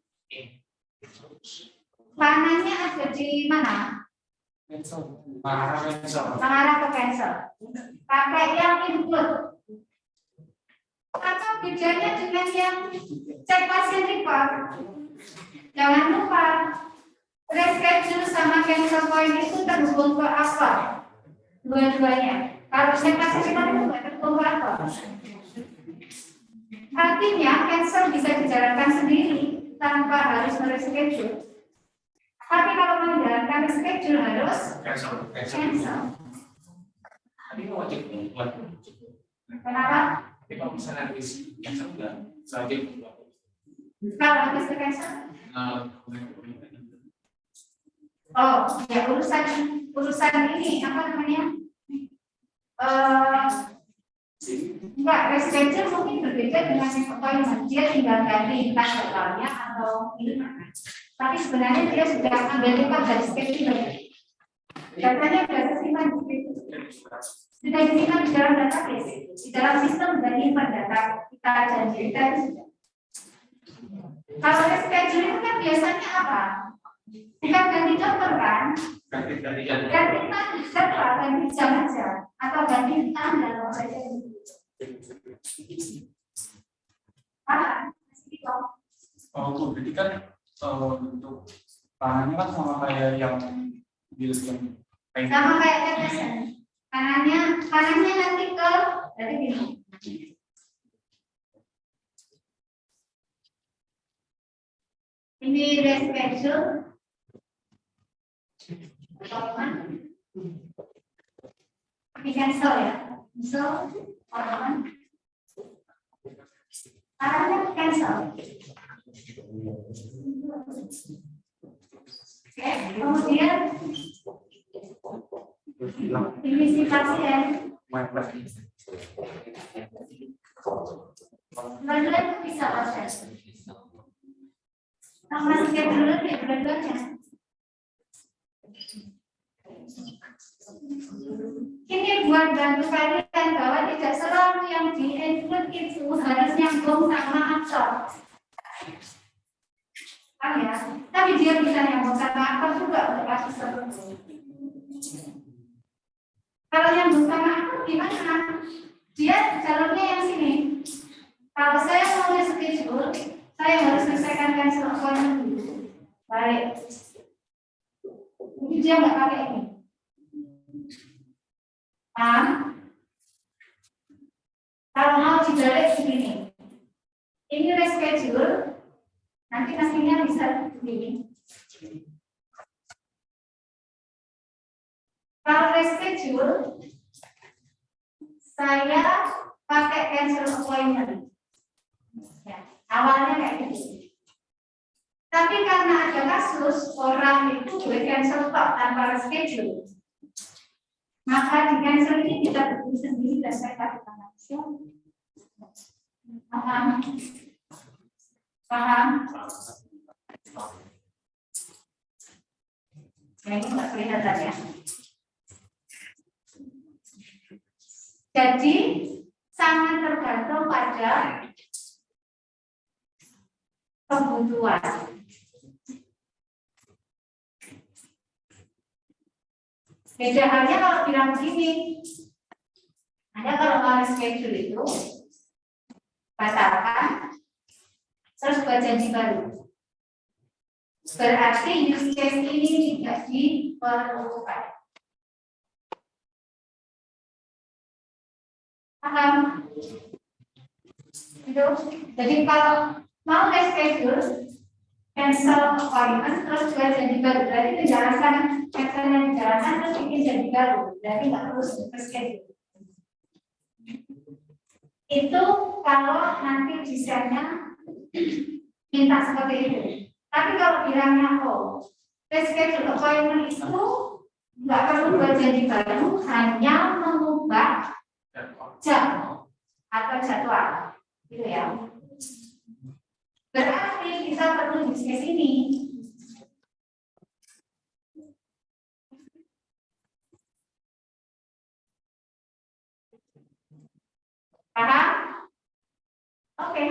Panahnya ada di mana? mengarah ke cancel. Pakai yang include. Apa bedanya dengan yang cek pasien report? Jangan lupa reschedule sama cancel point itu terhubung ke apa? Dua-duanya. Kalau cek pasien report itu nggak terhubung ke apa? Artinya cancel bisa dijalankan sendiri tanpa harus mereschedule. Tapi kalau menjalankan reschedule harus cancel. Kenapa? Kalau misalnya cancel enggak, selanjutnya Kalau habis ke cancel? Oh, ya urusan ini apa namanya? Enggak, reschedule mungkin berbeda dengan yang appointment. Dia tinggal ganti entah jadwalnya atau ini. Tapi sebenarnya dia sudah ambil tempat dari schedule. Datanya sudah tersimpan di situ. Sudah disimpan di dalam database, di dalam sistem dan nyimpan data kita janji kita sudah. Kalau reschedule itu kan biasanya apa? Bukan ganti dokter kan? Ganti jadwal, ganti jam aja, atau ganti tanggal saja. Oh, berarti kan untuk tangannya kan sama kayak yang bill yang Sama kayak tetesan. Kanannya nanti ke dari gini. Ini reschedule. Di cancel ya. Cancel orang. Kanannya cancel. Oke, kemudian ini si pasien. Dua-duanya itu bisa proses. Sama schedule ya dua-duanya. Ini buat bantu kalian bahwa tidak selalu yang di-include itu harus nyambung sama aktor. Ya, tapi dia bisa nyambung sama aktor juga untuk kasus tertentu. Kalau nyambung sama aktor gimana? Dia jalurnya yang sini. Kalau saya mau schedule, saya harus selesaikan cancel appointment dulu. Baik. Ini dia nggak pakai ini. Kalau mau dibalik begini, ini reschedule, nanti pastinya bisa begini. Kalau reschedule, saya pakai cancel appointment. Ya, awalnya kayak gitu. Tapi karena ada kasus orang itu boleh cancel tok tanpa reschedule, maka di cancel ini kita berdiri sendiri dan saya kasih langsung. Paham? Paham? Ya, ini nggak kelihatan ya. Jadi sangat tergantung pada kebutuhan. Beda halnya kalau bilang begini, Anda kalau mau schedule itu batalkan, terus buat janji baru. Berarti use case ini tidak diperlukan. Paham? Itu. Jadi kalau mau reschedule, cancel appointment, terus buat janji baru. Berarti menjalankan cancel yang dijalankan terus bikin janji baru. Berarti nggak perlu reschedule. Itu kalau nanti desainnya minta seperti itu. Tapi kalau bilangnya reschedule appointment itu nggak perlu buat janji baru, hanya mengubah jam atau jadwal, gitu ya. Berarti kita perlu diskusi ini. Paham? Oke.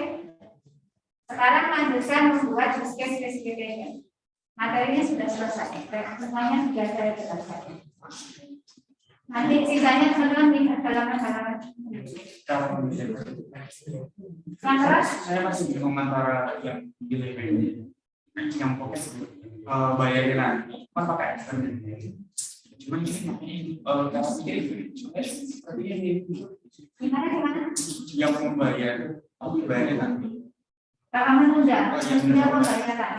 Sekarang lanjutkan membuat use case specification. Materinya sudah selesai, semuanya sudah saya jelaskan. Nanti sisanya teman-teman di halaman-halaman. Lantas, Saya masih bingung antara yang pilih ini, yang bayarin nanti, kan pakai extend. Cuman ini seperti ini. gimana? Yang membayar, bayarin nanti. Kalau menunda, menunda pembayaran.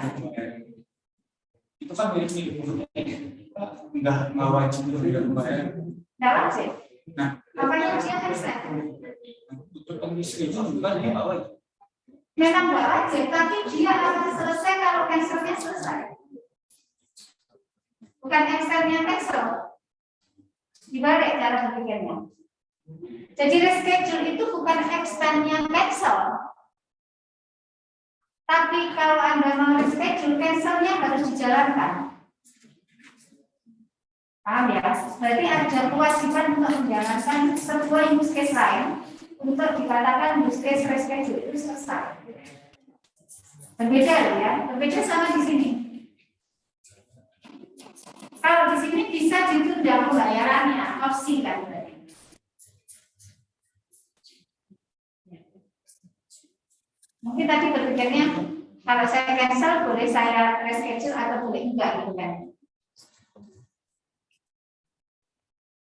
Itu kan nggak wajib juga membayar. Tidak wajib. Nah, Makanya usia extend. untuk kondisi itu juga nggak wajib. Memang nggak wajib, tapi dia akan selesai kalau cancelnya selesai. Bukan extendnya cancel. Dibalik cara berpikirnya. Jadi reschedule itu bukan extendnya cancel. Tapi kalau Anda mau reschedule, cancelnya harus dijalankan. Paham ya? Berarti ada kewajiban untuk menjalankan sebuah use case lain untuk dikatakan use case reschedule itu selesai. Berbeda ya, berbeda sama di sini. Kalau di sini bisa ditunda pembayarannya, opsi kan berarti. Mungkin tadi berpikirnya kalau saya cancel boleh saya reschedule atau boleh enggak gitu kan.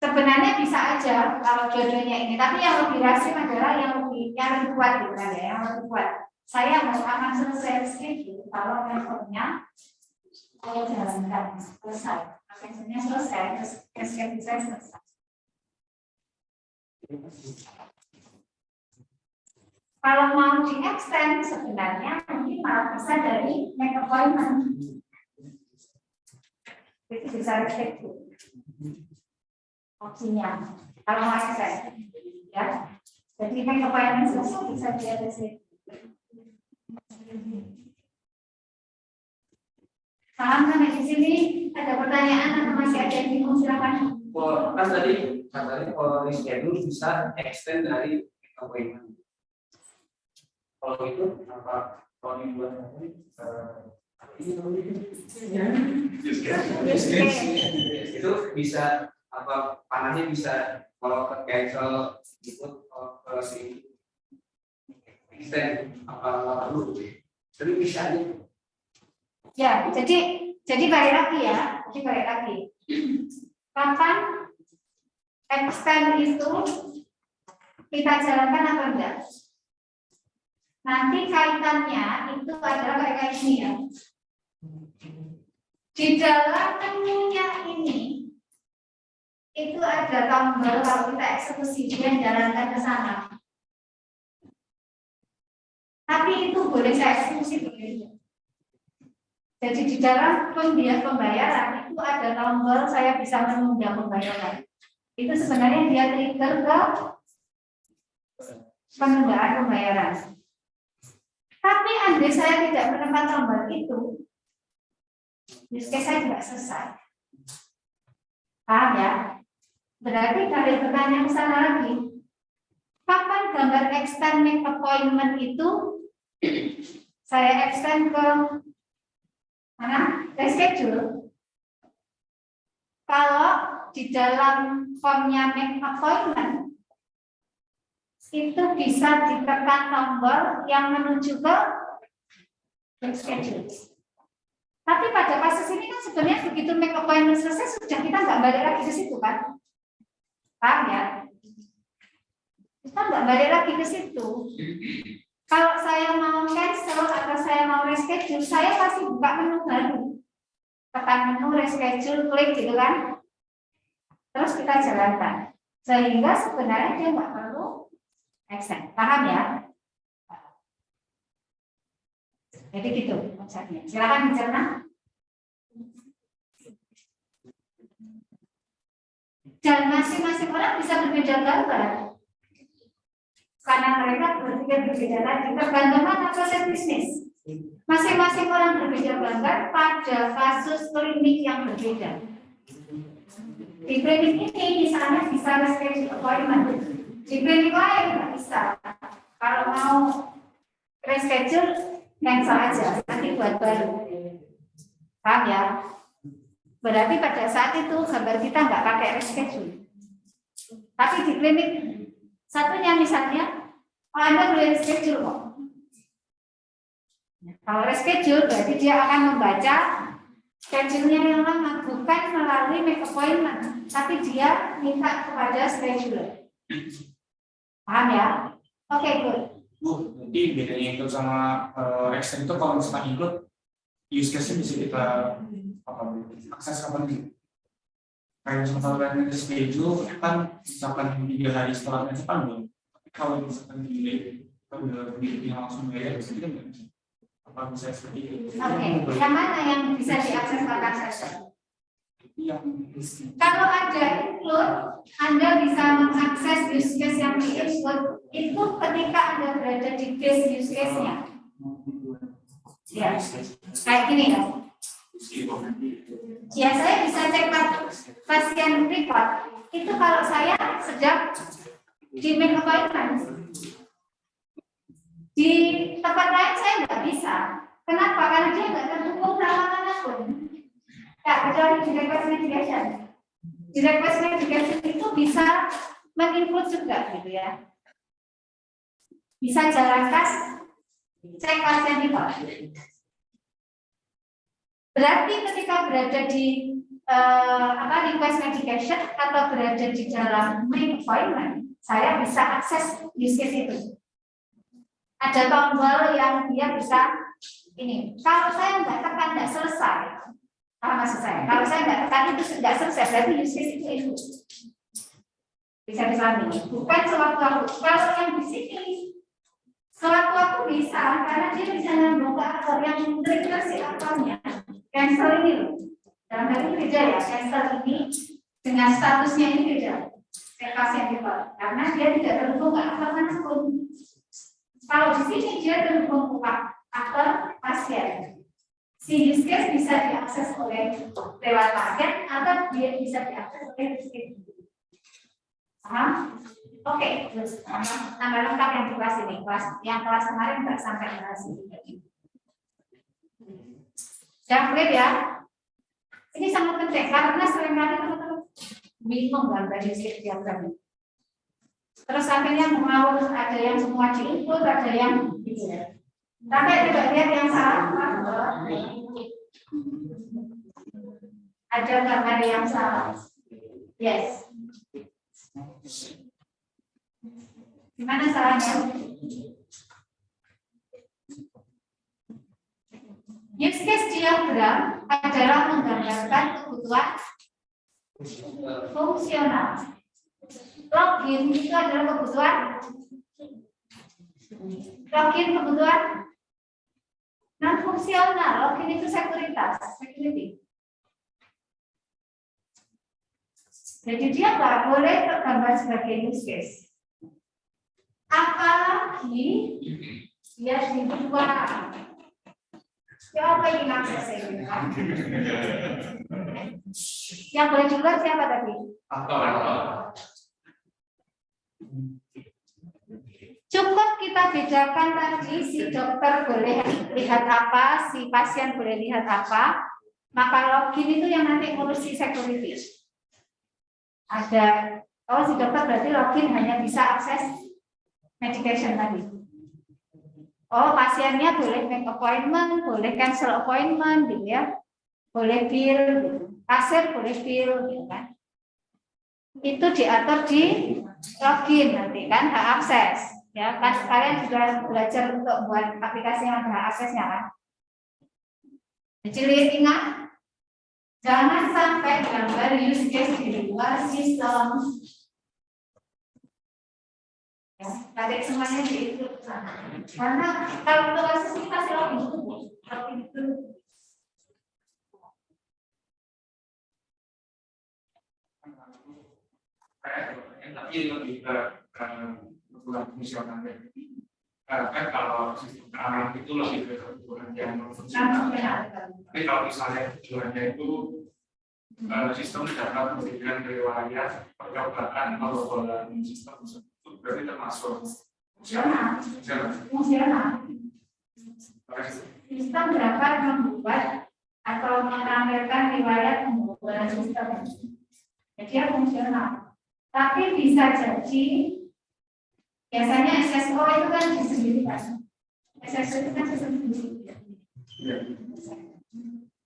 Sebenarnya bisa aja kalau dua-duanya ini, tapi yang lebih rasim adalah yang lebih kuat gitu kan ya, yang lebih kuat. Saya akan selesai reschedule kalau cancelnya saya jalankan selesai. Cancelnya selesai, terus reschedule saya selesai. Kalau mau di extend sebenarnya mungkin malah bisa dari make appointment. Itu bisa reschedule. Opsinya kalau mau extend, ya. Jadi make appointment selesai bisa dia reschedule. Paham kan di sini ada pertanyaan atau masih ada yang bingung silakan. Kan tadi katanya kalau reschedule bisa extend dari appointment. Kalau itu apa? Kalau dibuat itu bisa apa? Panahnya bisa kalau ke cancel itu ke si extend apa perlu? Tapi bisa aja. Ya, jadi balik lagi ya, jadi balik lagi. Kapan extend itu kita jalankan apa enggak? Nanti kaitannya itu adalah kayak ini ya. Di dalam menunya ini itu ada tombol kalau kita eksekusi dia jalankan ke sana. Tapi itu boleh saya eksekusi begitu. Jadi di dalam pembayaran itu ada tombol saya bisa menunda pembayaran. Itu sebenarnya dia trigger ke penundaan pembayaran. Tapi andai saya tidak menekan tombol itu, use case saya tidak selesai. Paham ya? Berarti dari pertanyaan sana lagi, kapan gambar extend make appointment itu saya extend ke mana? Reschedule. Kalau di dalam formnya make appointment itu bisa ditekan tombol yang menuju ke reschedule. Tapi pada kasus ini kan sebenarnya begitu make appointment selesai sudah kita nggak balik lagi ke situ kan? Paham ya? Kita nggak balik lagi ke situ. Kalau saya mau cancel atau saya mau reschedule, saya pasti buka menu baru. Tekan menu reschedule, klik gitu kan. Terus kita jalankan. Sehingga sebenarnya dia nggak perlu extend. Paham ya? Jadi gitu konsepnya. Silakan dicerna. Dan masing-masing orang bisa berbeda gambar. Karena mereka berpikir berbeda tadi, tergantung mana proses bisnis. Masing-masing orang berbeda gambar pada kasus klinik yang berbeda. Di klinik ini misalnya bisa reschedule appointment, di klinik lain nggak bisa. Kalau mau reschedule cancel aja, nanti buat baru. Paham ya? Berarti pada saat itu gambar kita nggak pakai reschedule. Tapi di klinik satunya misalnya, Anda boleh reschedule kok. Kalau reschedule berarti dia akan membaca schedule-nya yang lama, bukan melalui make appointment, tapi dia minta kepada scheduler. Paham ya? Oke, good. Bu, jadi bedanya include sama extend itu kalau misalkan include use case-nya bisa kita akses kapan gitu. Kayak misalkan ada schedule kan misalkan 3 hari setelahnya cepat belum. Tapi kalau misalkan delay kalau dia langsung bayar itu tidak bisa. Apa bisa seperti itu? Oke, yang mana yang bisa diakses kapan saja? Yang Kalau ada include, Anda bisa mengakses use case yang di-include itu ketika Anda berada di base use case-nya. Ya, kayak gini ya. Ya, saya bisa cek pasien record. Itu kalau saya sedang di make appointment. Di tempat lain saya nggak bisa. Kenapa? Karena dia nggak terhubung sama manapun. Ya, kecuali di request medication. Di request medication itu bisa menginput juga gitu ya. Bisa jalan kas, cek pasien record. Berarti ketika berada di request medication atau berada di dalam make appointment, saya bisa akses use case itu. Ada tombol yang dia bisa ini. Kalau saya nggak tekan nggak selesai, apa maksud saya? Kalau saya nggak tekan itu nggak selesai, berarti use case itu bisa dipahami. Bukan sewaktu-waktu. Kalau yang di sini sewaktu-waktu bisa, karena dia bisa nyambung ke aktor yang trigger si aktornya. Cancel ini loh. Dalam hal ini beda ya. Cancel ini dengan statusnya ini beda. Pasien itu, karena dia tidak terhubung ke aktor manapun. Kalau di sini dia terhubung ke aktor pasien, si use case bisa diakses oleh lewat pasien atau dia bisa diakses oleh use case. Oke, tambah lengkap yang di kelas ini, kelas kemarin nggak sampai kelas ini. Sudah clear ya? Ini sangat penting karena seringkali teman-teman bingung gambar use case diagram. Terus akhirnya mau ada yang semua diinput, ada yang gitu ya. Tapi tidak lihat yang salah. Ada gambar yang salah. Yes. Gimana salahnya? Use case diagram adalah menggambarkan kebutuhan fungsional. Login itu adalah kebutuhan non fungsional. Login itu security. Jadi dia nggak boleh tergambar sebagai use case. Apalagi dia di luar. Siapa yang akses ini? Yang boleh juga siapa tadi? Cukup kita bedakan tadi si dokter boleh lihat apa, si pasien boleh lihat apa, maka login itu yang nanti ngurusi security. Ada, oh si dokter berarti login hanya bisa akses medication tadi. Oh pasiennya boleh make appointment, boleh cancel appointment, gitu ya, boleh bill, gitu. Kasir boleh bill, gitu kan? Itu diatur di login nanti kan hak akses. Ya, kan kalian sudah belajar untuk buat aplikasi yang ada aksesnya kan. Jadi ingat, jangan sampai gambar use case di luar sistem. Ya, tarik semuanya di itu. Karena kalau untuk akses kita pasti login itu. Tapi lebih ke kebutuhan fungsional. Kan kalau sistem keamanan itu lebih ke kebutuhan yang fungsional. Tapi kalau misalnya tujuannya itu sistem dapat memberikan riwayat percobaan atau sistem itu berarti termasuk fungsional. Sistem dapat membuat atau menampilkan riwayat pembobolan sistem. Jadi dia fungsional. Tapi bisa jadi biasanya SSO itu kan disendirikan. SSO itu kan sistem sendiri.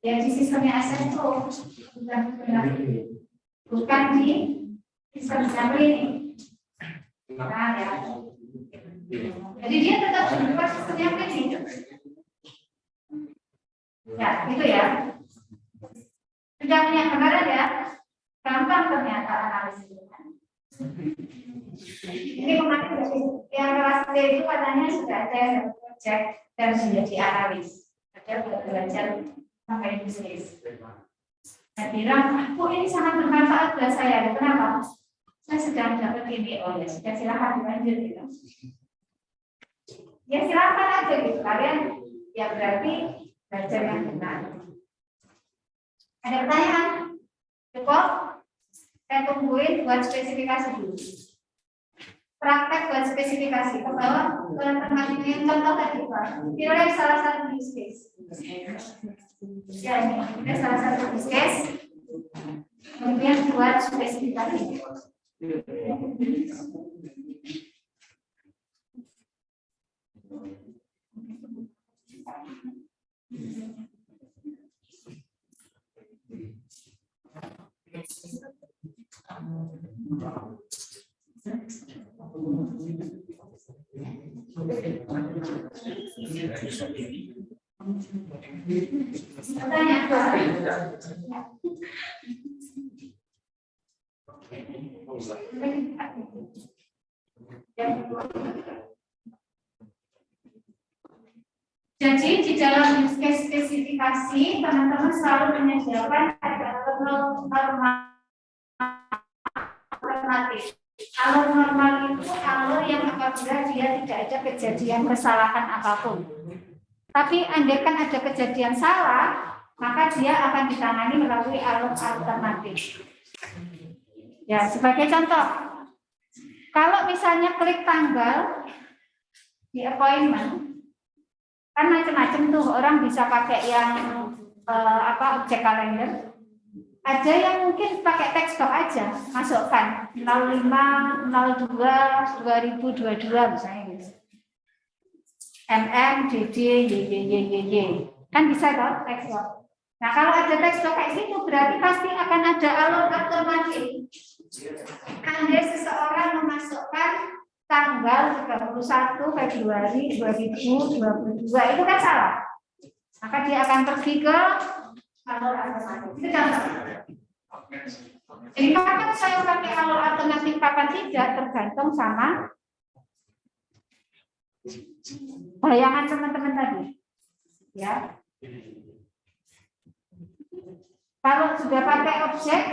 Ya di sistemnya SSO bukan di sistem ini. Nah, ya. Jadi dia tetap berubah sistemnya ini. Ya, itu ya. Sudah punya gambaran ya? Gampang ternyata analisisnya. Ini kemarin yang kelas D itu katanya sudah ada yang project dan sudah dianalis. Ada belajar sampai bisnis. Saya bilang, kok ini sangat bermanfaat buat saya. Kenapa? Saya sedang dapat ini, oh ya sudah silakan dilanjut gitu. Ya silakan aja gitu. Kalian ya berarti belajar yang benar. Ada pertanyaan? Cukup? Saya tungguin buat spesifikasi dulu. Praktek buat spesifikasi. Ke bawah, yang contoh tadi Pak. Pilih salah satu use case. Ya ini salah satu use case. Kemudian buat spesifikasi. Jadi di dalam use case spesifikasi teman-teman selalu menyediakan normal alternatif. Alur normal itu alur yang apabila dia tidak ada kejadian kesalahan apapun. Tapi andaikan ada kejadian salah, maka dia akan ditangani melalui alur alternatif. Ya, sebagai contoh, kalau misalnya klik tanggal di appointment, kan macam-macam tuh orang bisa pakai yang objek kalender. Ada yang mungkin pakai text box aja, masukkan 05 02 2022 misalnya gitu. DD YYYY. Kan bisa toh text box. Nah, kalau ada text box kayak gitu berarti pasti akan ada alur alternatif. Andai seseorang memasukkan tanggal 31 Februari 2022 itu kan salah. Maka dia akan pergi ke alur alternatif. Itu contoh. Jadi kapan saya pakai alur alternatif, kapan tidak tergantung sama bayangan teman-teman tadi. Ya. Kalau sudah pakai objek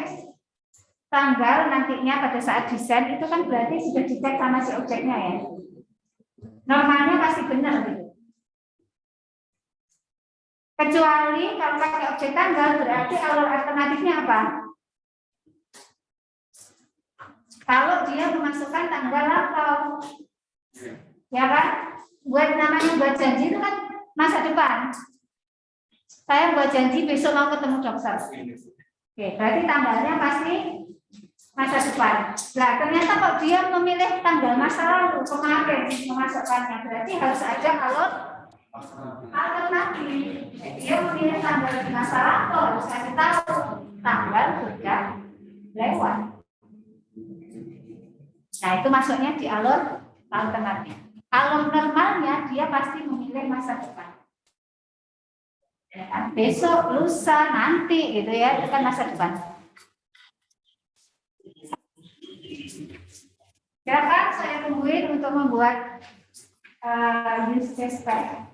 tanggal nantinya pada saat desain itu kan berarti sudah dicek sama si objeknya ya. Normalnya pasti benar gitu. Kecuali kalau pakai objek tanggal berarti alur alternatifnya apa? Kalau dia memasukkan tanggal lampau, ya kan? Buat janji itu kan masa depan. Saya buat janji besok mau ketemu dokter. Oke, berarti tanggalnya pasti masa depan. Nah, ternyata kok dia memilih tanggal masa lalu kemarin memasukkannya, berarti harus ada alur alternatif. Dia memilih tanggal di masa lalu harus kasih tahu tanggal sudah lewat. Nah, itu masuknya di alur alternatif. Alur normalnya dia pasti memilih masa depan. Ya kan? Besok, lusa, nanti gitu ya, itu kan masa depan. Silakan saya tungguin untuk membuat use case spec.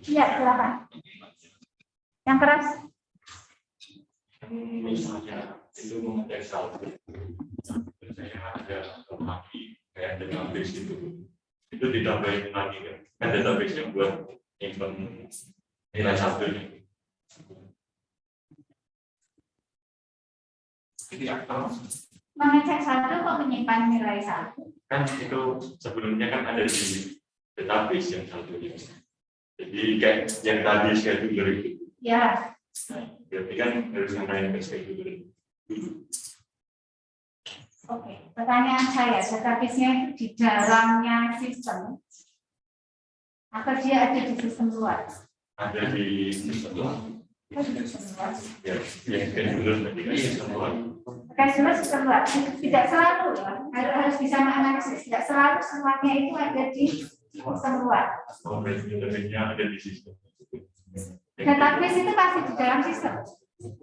Iya, silakan. Yang keras. Misalnya itu mengecek saldo, saya ada lagi kayak database itu ditambahin lagi kan database yang buat nyimpen nilai saldonya. Itu apa? Mengecek saldo kok menyimpan nilai saldo? Kan itu sebelumnya kan ada di database yang saldonya. Jadi kayak yang tadi schedule itu Ya, Berarti kan harus namanya kayak gitu. oke. Pertanyaan saya, database-nya itu di dalamnya sistem atau dia ada di sistem luar? Ada di sistem luar. Oh, di sistem luar. Ya, yang kedua tadi kan sistem luar. Customer sistem luar. Tidak selalu ya, harus bisa menganalisis. Tidak selalu semuanya itu ada di sistem luar. Oh, berarti database-nya ada di sistem. Database itu pasti di dalam sistem.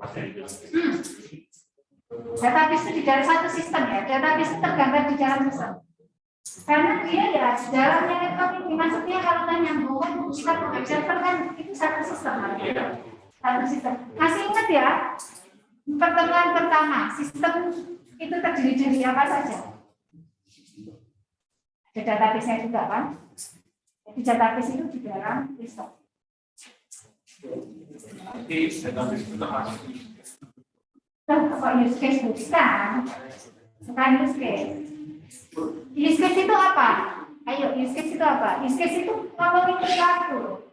Ada di dalam. Database itu di dalam satu sistem ya. Database itu tergambar di dalam sistem. Karena dia ya di dalamnya network ini maksudnya kalau kita nyambungkan kita ke server kan itu satu sistem. Satu sistem. Masih ingat ya? Pertemuan pertama, sistem itu terdiri dari apa saja? Ada database-nya juga kan? Jadi database itu di dalam sistem. Jadi database itu termasuk Kok use case bukan? Bukan use case. Use case itu apa? Ayo, use case itu apa? Use case itu ngomongin perilaku.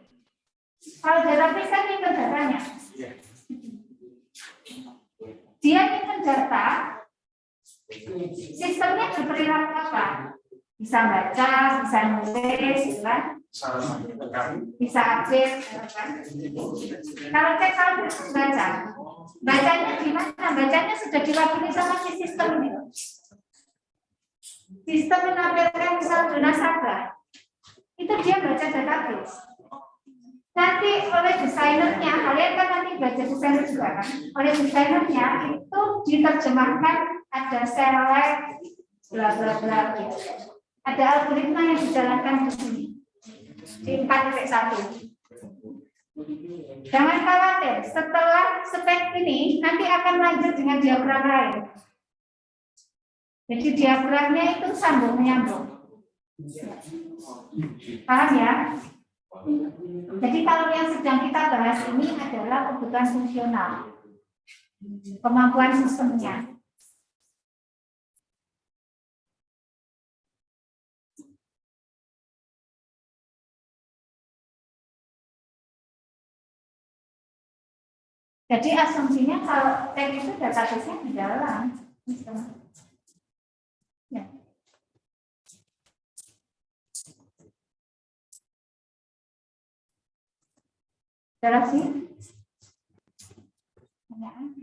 Kalau database kan itu datanya. Dia ingin data, sistemnya berperilaku apa? Bisa baca, bisa nulis, kan? Bisa update, kan? Kalau cek kalau baca, bacanya di mana? Bacanya sudah diwakili sama si sistem ini. Sistem menampilkan misal nasabah, itu dia baca database. Nanti oleh desainernya, kalian kan nanti baca desainer juga kan? Oleh desainernya itu diterjemahkan ada select, bla bla bla. Ada algoritma yang dijalankan di sini di 4.1. Jangan khawatir, setelah spek ini nanti akan lanjut dengan diagram lain. Jadi diagramnya itu sambung menyambung. Paham ya? Jadi kalau yang sedang kita bahas ini adalah kebutuhan fungsional, kemampuan sistemnya. Jadi asumsinya kalau tag itu database-nya di dalam sistem. Ya. Jelas sih? Pertanyaan?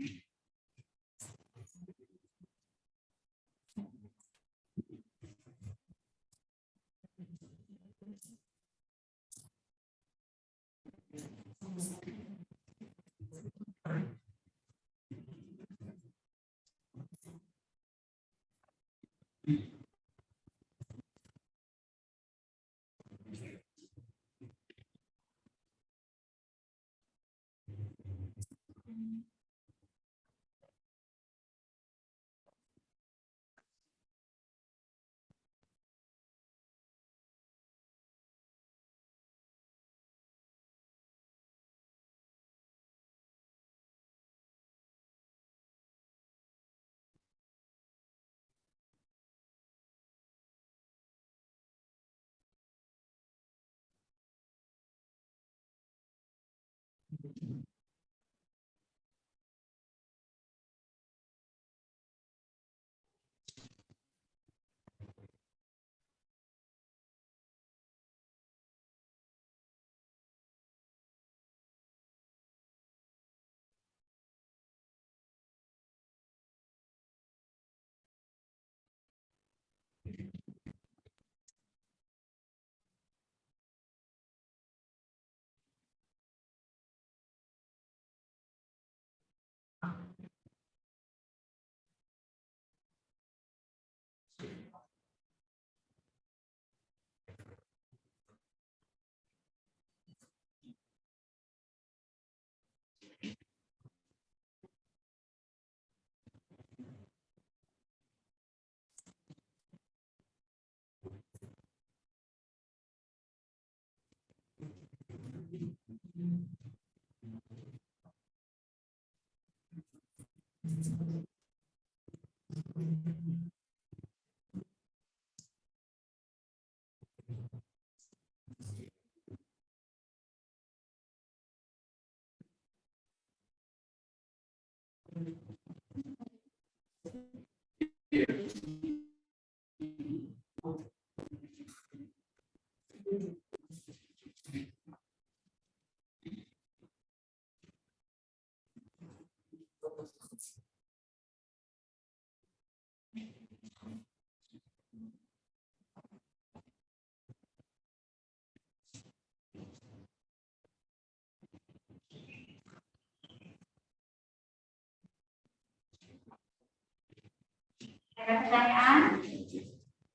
Ada pertanyaan?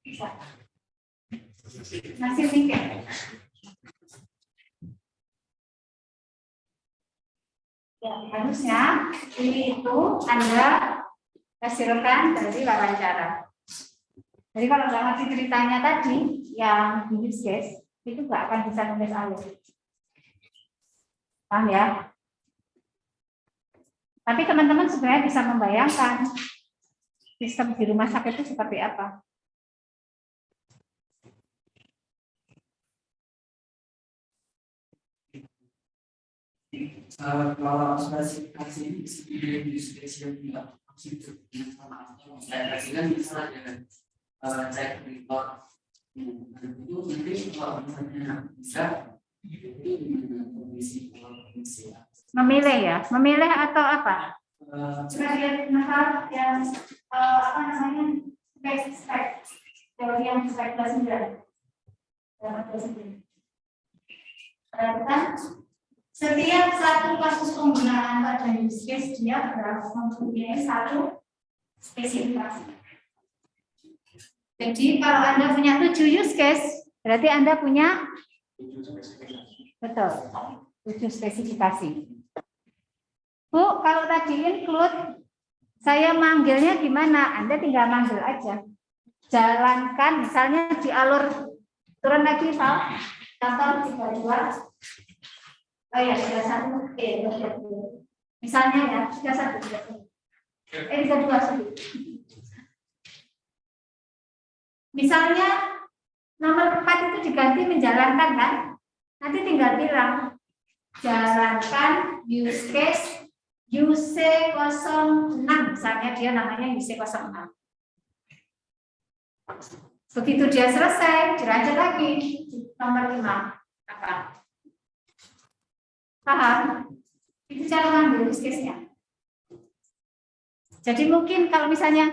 Bisa. Masih mikir? Ya, harusnya ini itu Anda hasilkan dari wawancara. Jadi kalau nggak ngerti ceritanya tadi, yang di use case, itu nggak akan bisa nulis alur. Paham ya? Tapi teman-teman sebenarnya bisa membayangkan sistem di rumah sakit itu seperti apa. Kalau spesifikasi di spesial tidak maksud saya kan bisa dengan cek report itu nanti kalau misalnya bisa Memilih ya, memilih atau apa? Sebagian hal yang apa namanya spek teori yang spek kelas 9. Perhatikan, setiap satu kasus penggunaan pada use case dia mempunyai satu spesifikasi. Jadi kalau Anda punya 7 use case, berarti Anda punya betul 7 spesifikasi. Bu, kalau tadi include, saya manggilnya gimana? Anda tinggal manggil aja. Jalankan, misalnya di alur, turun lagi, Pak. Contoh 32. Oh ya, 31. Misalnya ya, 31. 32. Misalnya, nomor 4 itu diganti menjalankan, kan? Nanti tinggal bilang, jalankan use case UC06, misalnya dia namanya UC06. Begitu dia selesai, dilanjut lagi nomor 5. Apa? Paham? Itu cara ngambil use case-nya. Jadi mungkin kalau misalnya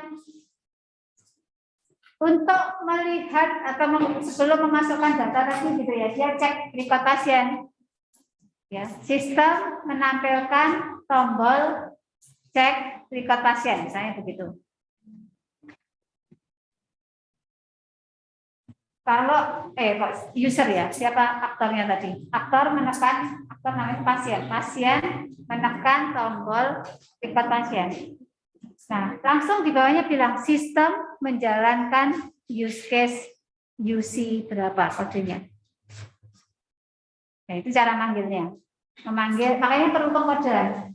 untuk melihat atau sebelum memasukkan data tadi gitu ya, dia cek record pasien. Ya, sistem menampilkan tombol cek record pasien, misalnya begitu. Kalau user ya, siapa aktornya tadi? Aktor menekan, aktor namanya pasien. Pasien menekan tombol record pasien. Nah, langsung di bawahnya bilang sistem menjalankan use case UC berapa kodenya. Nah, itu cara manggilnya. Memanggil, makanya perlu pengkodean.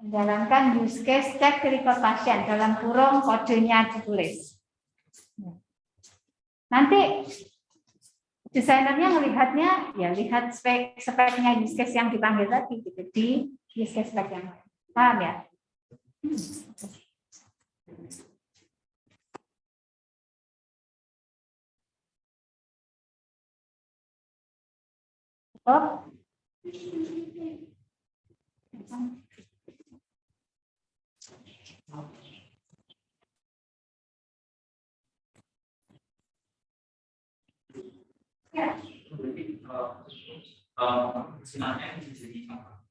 Menjalankan use case cek record pasien, dalam kurung kodenya ditulis. Nanti desainernya melihatnya, ya lihat speknya use case yang dipanggil tadi, gitu, di use case spek yang lain. Paham ya? Oh. Ya. Sebenarnya jadi apa?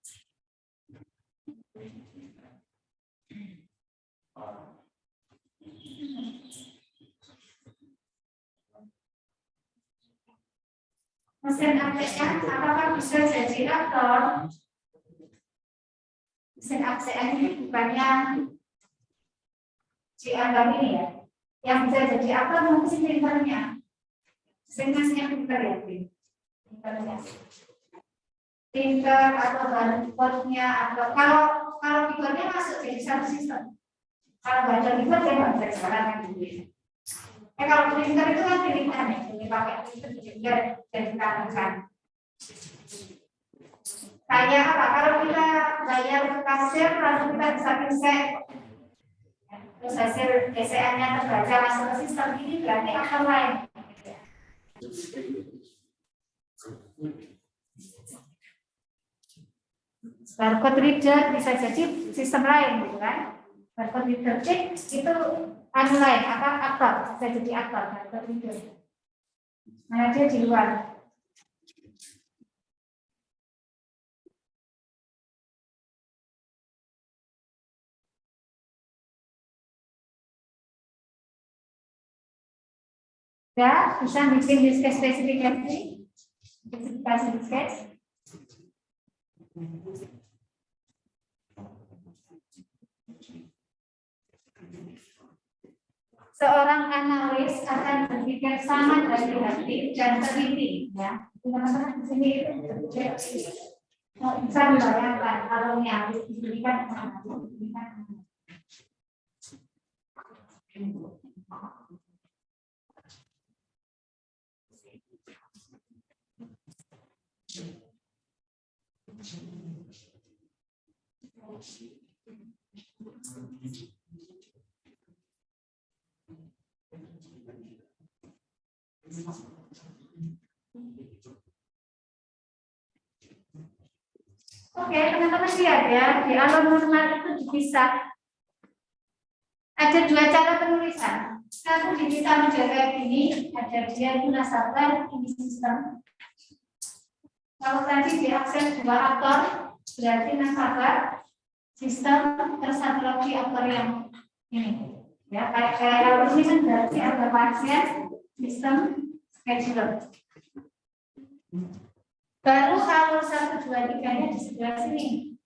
Mesin ATM apakah bisa jadi aktor? Mesin ATM ini bukannya dianggap ini ya, yang bisa jadi aktor mungkin printernya. Mesinnya printer ya, printernya. Printer atau barcode-nya atau kalau keyboardnya masuk jadi satu sistem. Kalau baca keyboard dia nggak bisa disebarkan gitu. Kalau printer itu kan pilihan ya, ini pakai printer juga dan dikatakan. Kayak apa? Kalau kita bayar ke kasir, lalu kita bisa gesek, terus hasil gesekannya terbaca masuk ke sistem ini berarti akan lain. Barcode reader bisa jadi sistem lain, gitu kan? Barcode reader chip itu anu lain, aktor bisa jadi aktor barcode reader. Mana dia di luar. Ya, bisa bikin diskes spesifikasi diskes. Seorang analis akan berpikir sangat hati-hati dan teliti, ya. Teman-teman di sini itu bisa membayangkan kalau ini harus diberikan Oke, teman-teman lihat ya, di alam normal itu bisa ada dua cara penulisan. Satu digital kayak gini, ada dia itu nasabah, ini sistem. Kalau tadi diakses dua aktor, berarti nasabah, sistem, terus satu lagi aktor yang ini. Ya, kayak kalau ini kan berarti ada pasien, sistem, scheduler. Baru kalau 1, 2, 3-nya di sebelah sini.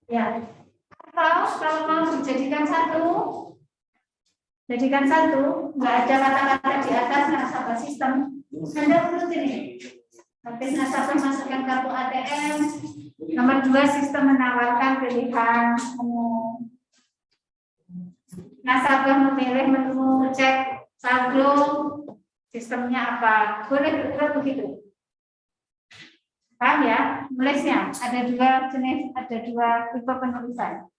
Ya. Kalau mau dijadikan satu, jadikan satu, nggak ada kata-kata di atas nasabah sistem. Anda urut ini. Tapi nasabah masukkan kartu ATM. Nomor 2, sistem menawarkan pilihan menu. Nasabah memilih menu cek saldo. Sistemnya apa? Boleh begitu. Paham ya? Nulisnya ada dua jenis, ada dua tipe penulisan.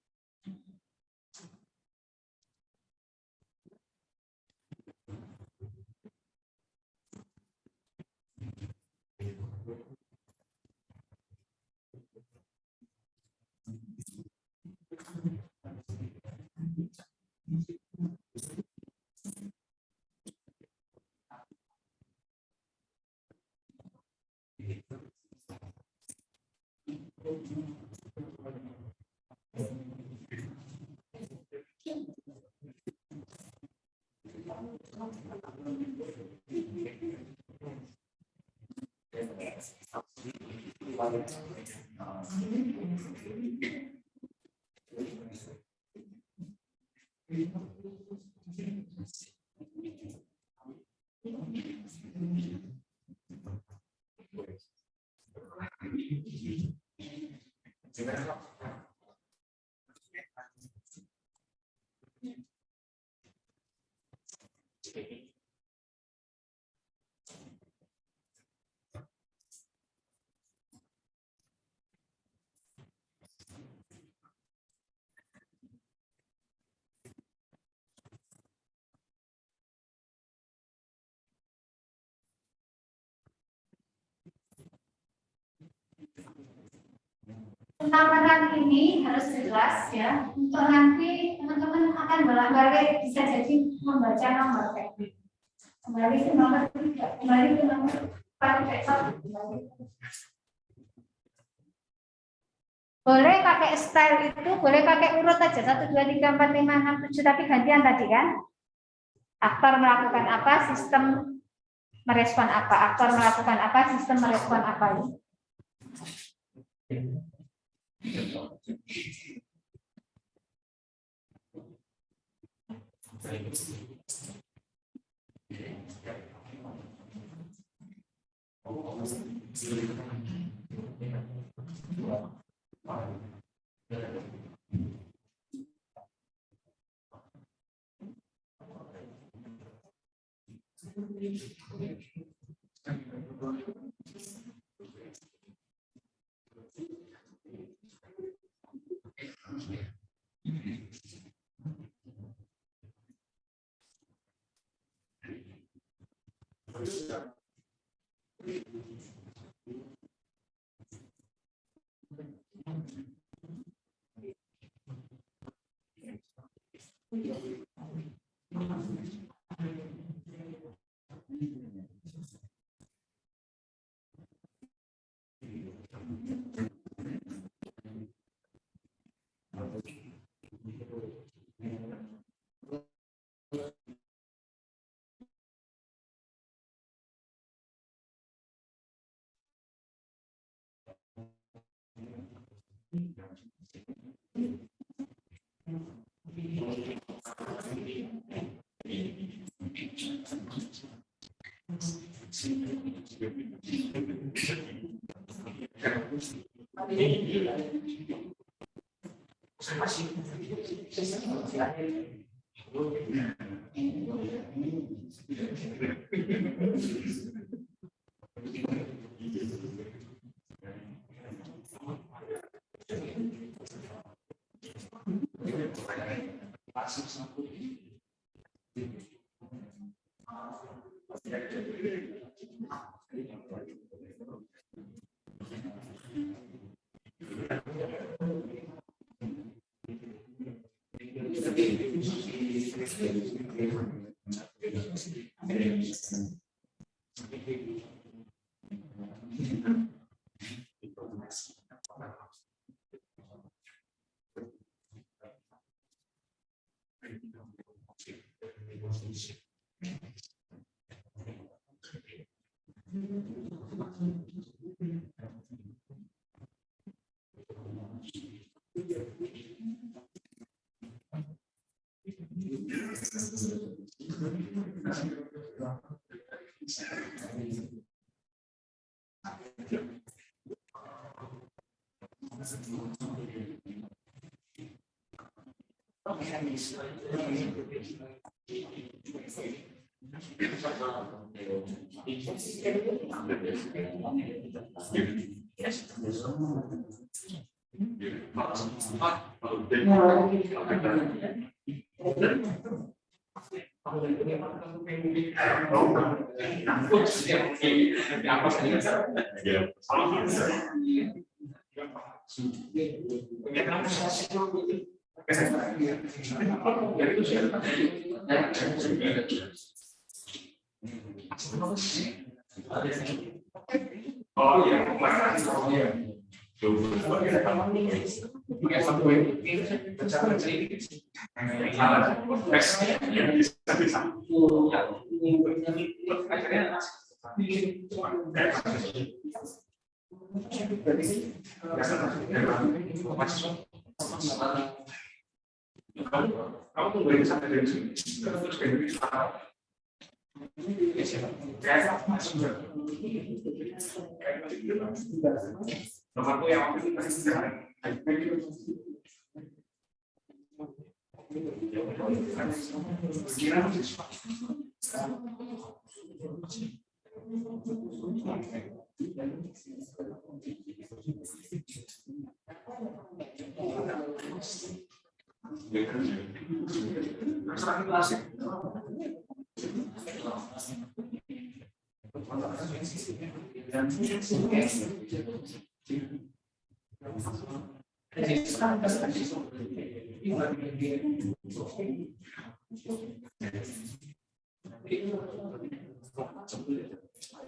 Penawaran ini harus jelas ya. Untuk nanti teman-teman akan bolak-balik bisa jadi membaca nomor kayak kembali ke nomor 3, kembali ke nomor 4, boleh pakai style itu, boleh pakai urut aja 1, 2, 3, 4, 5, 6, 7, tapi gantian tadi kan. Aktor melakukan apa, sistem merespon apa. Aktor melakukan apa, sistem merespon apa.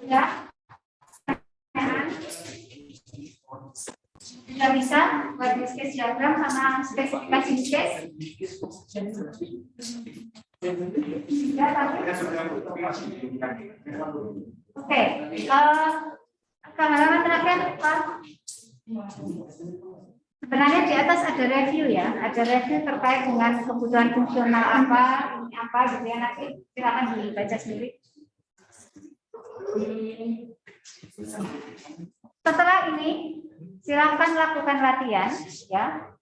Ya. Sudah bisa buat sketch diagram sama spesifikasi sketch? Ya, tapi. Oke, ke halaman terakhir Pak. Sebenarnya di atas ada review ya, ada review terkait dengan kebutuhan fungsional apa, ini apa gitu ya, nanti silakan dibaca sendiri. Setelah ini silakan lakukan latihan ya.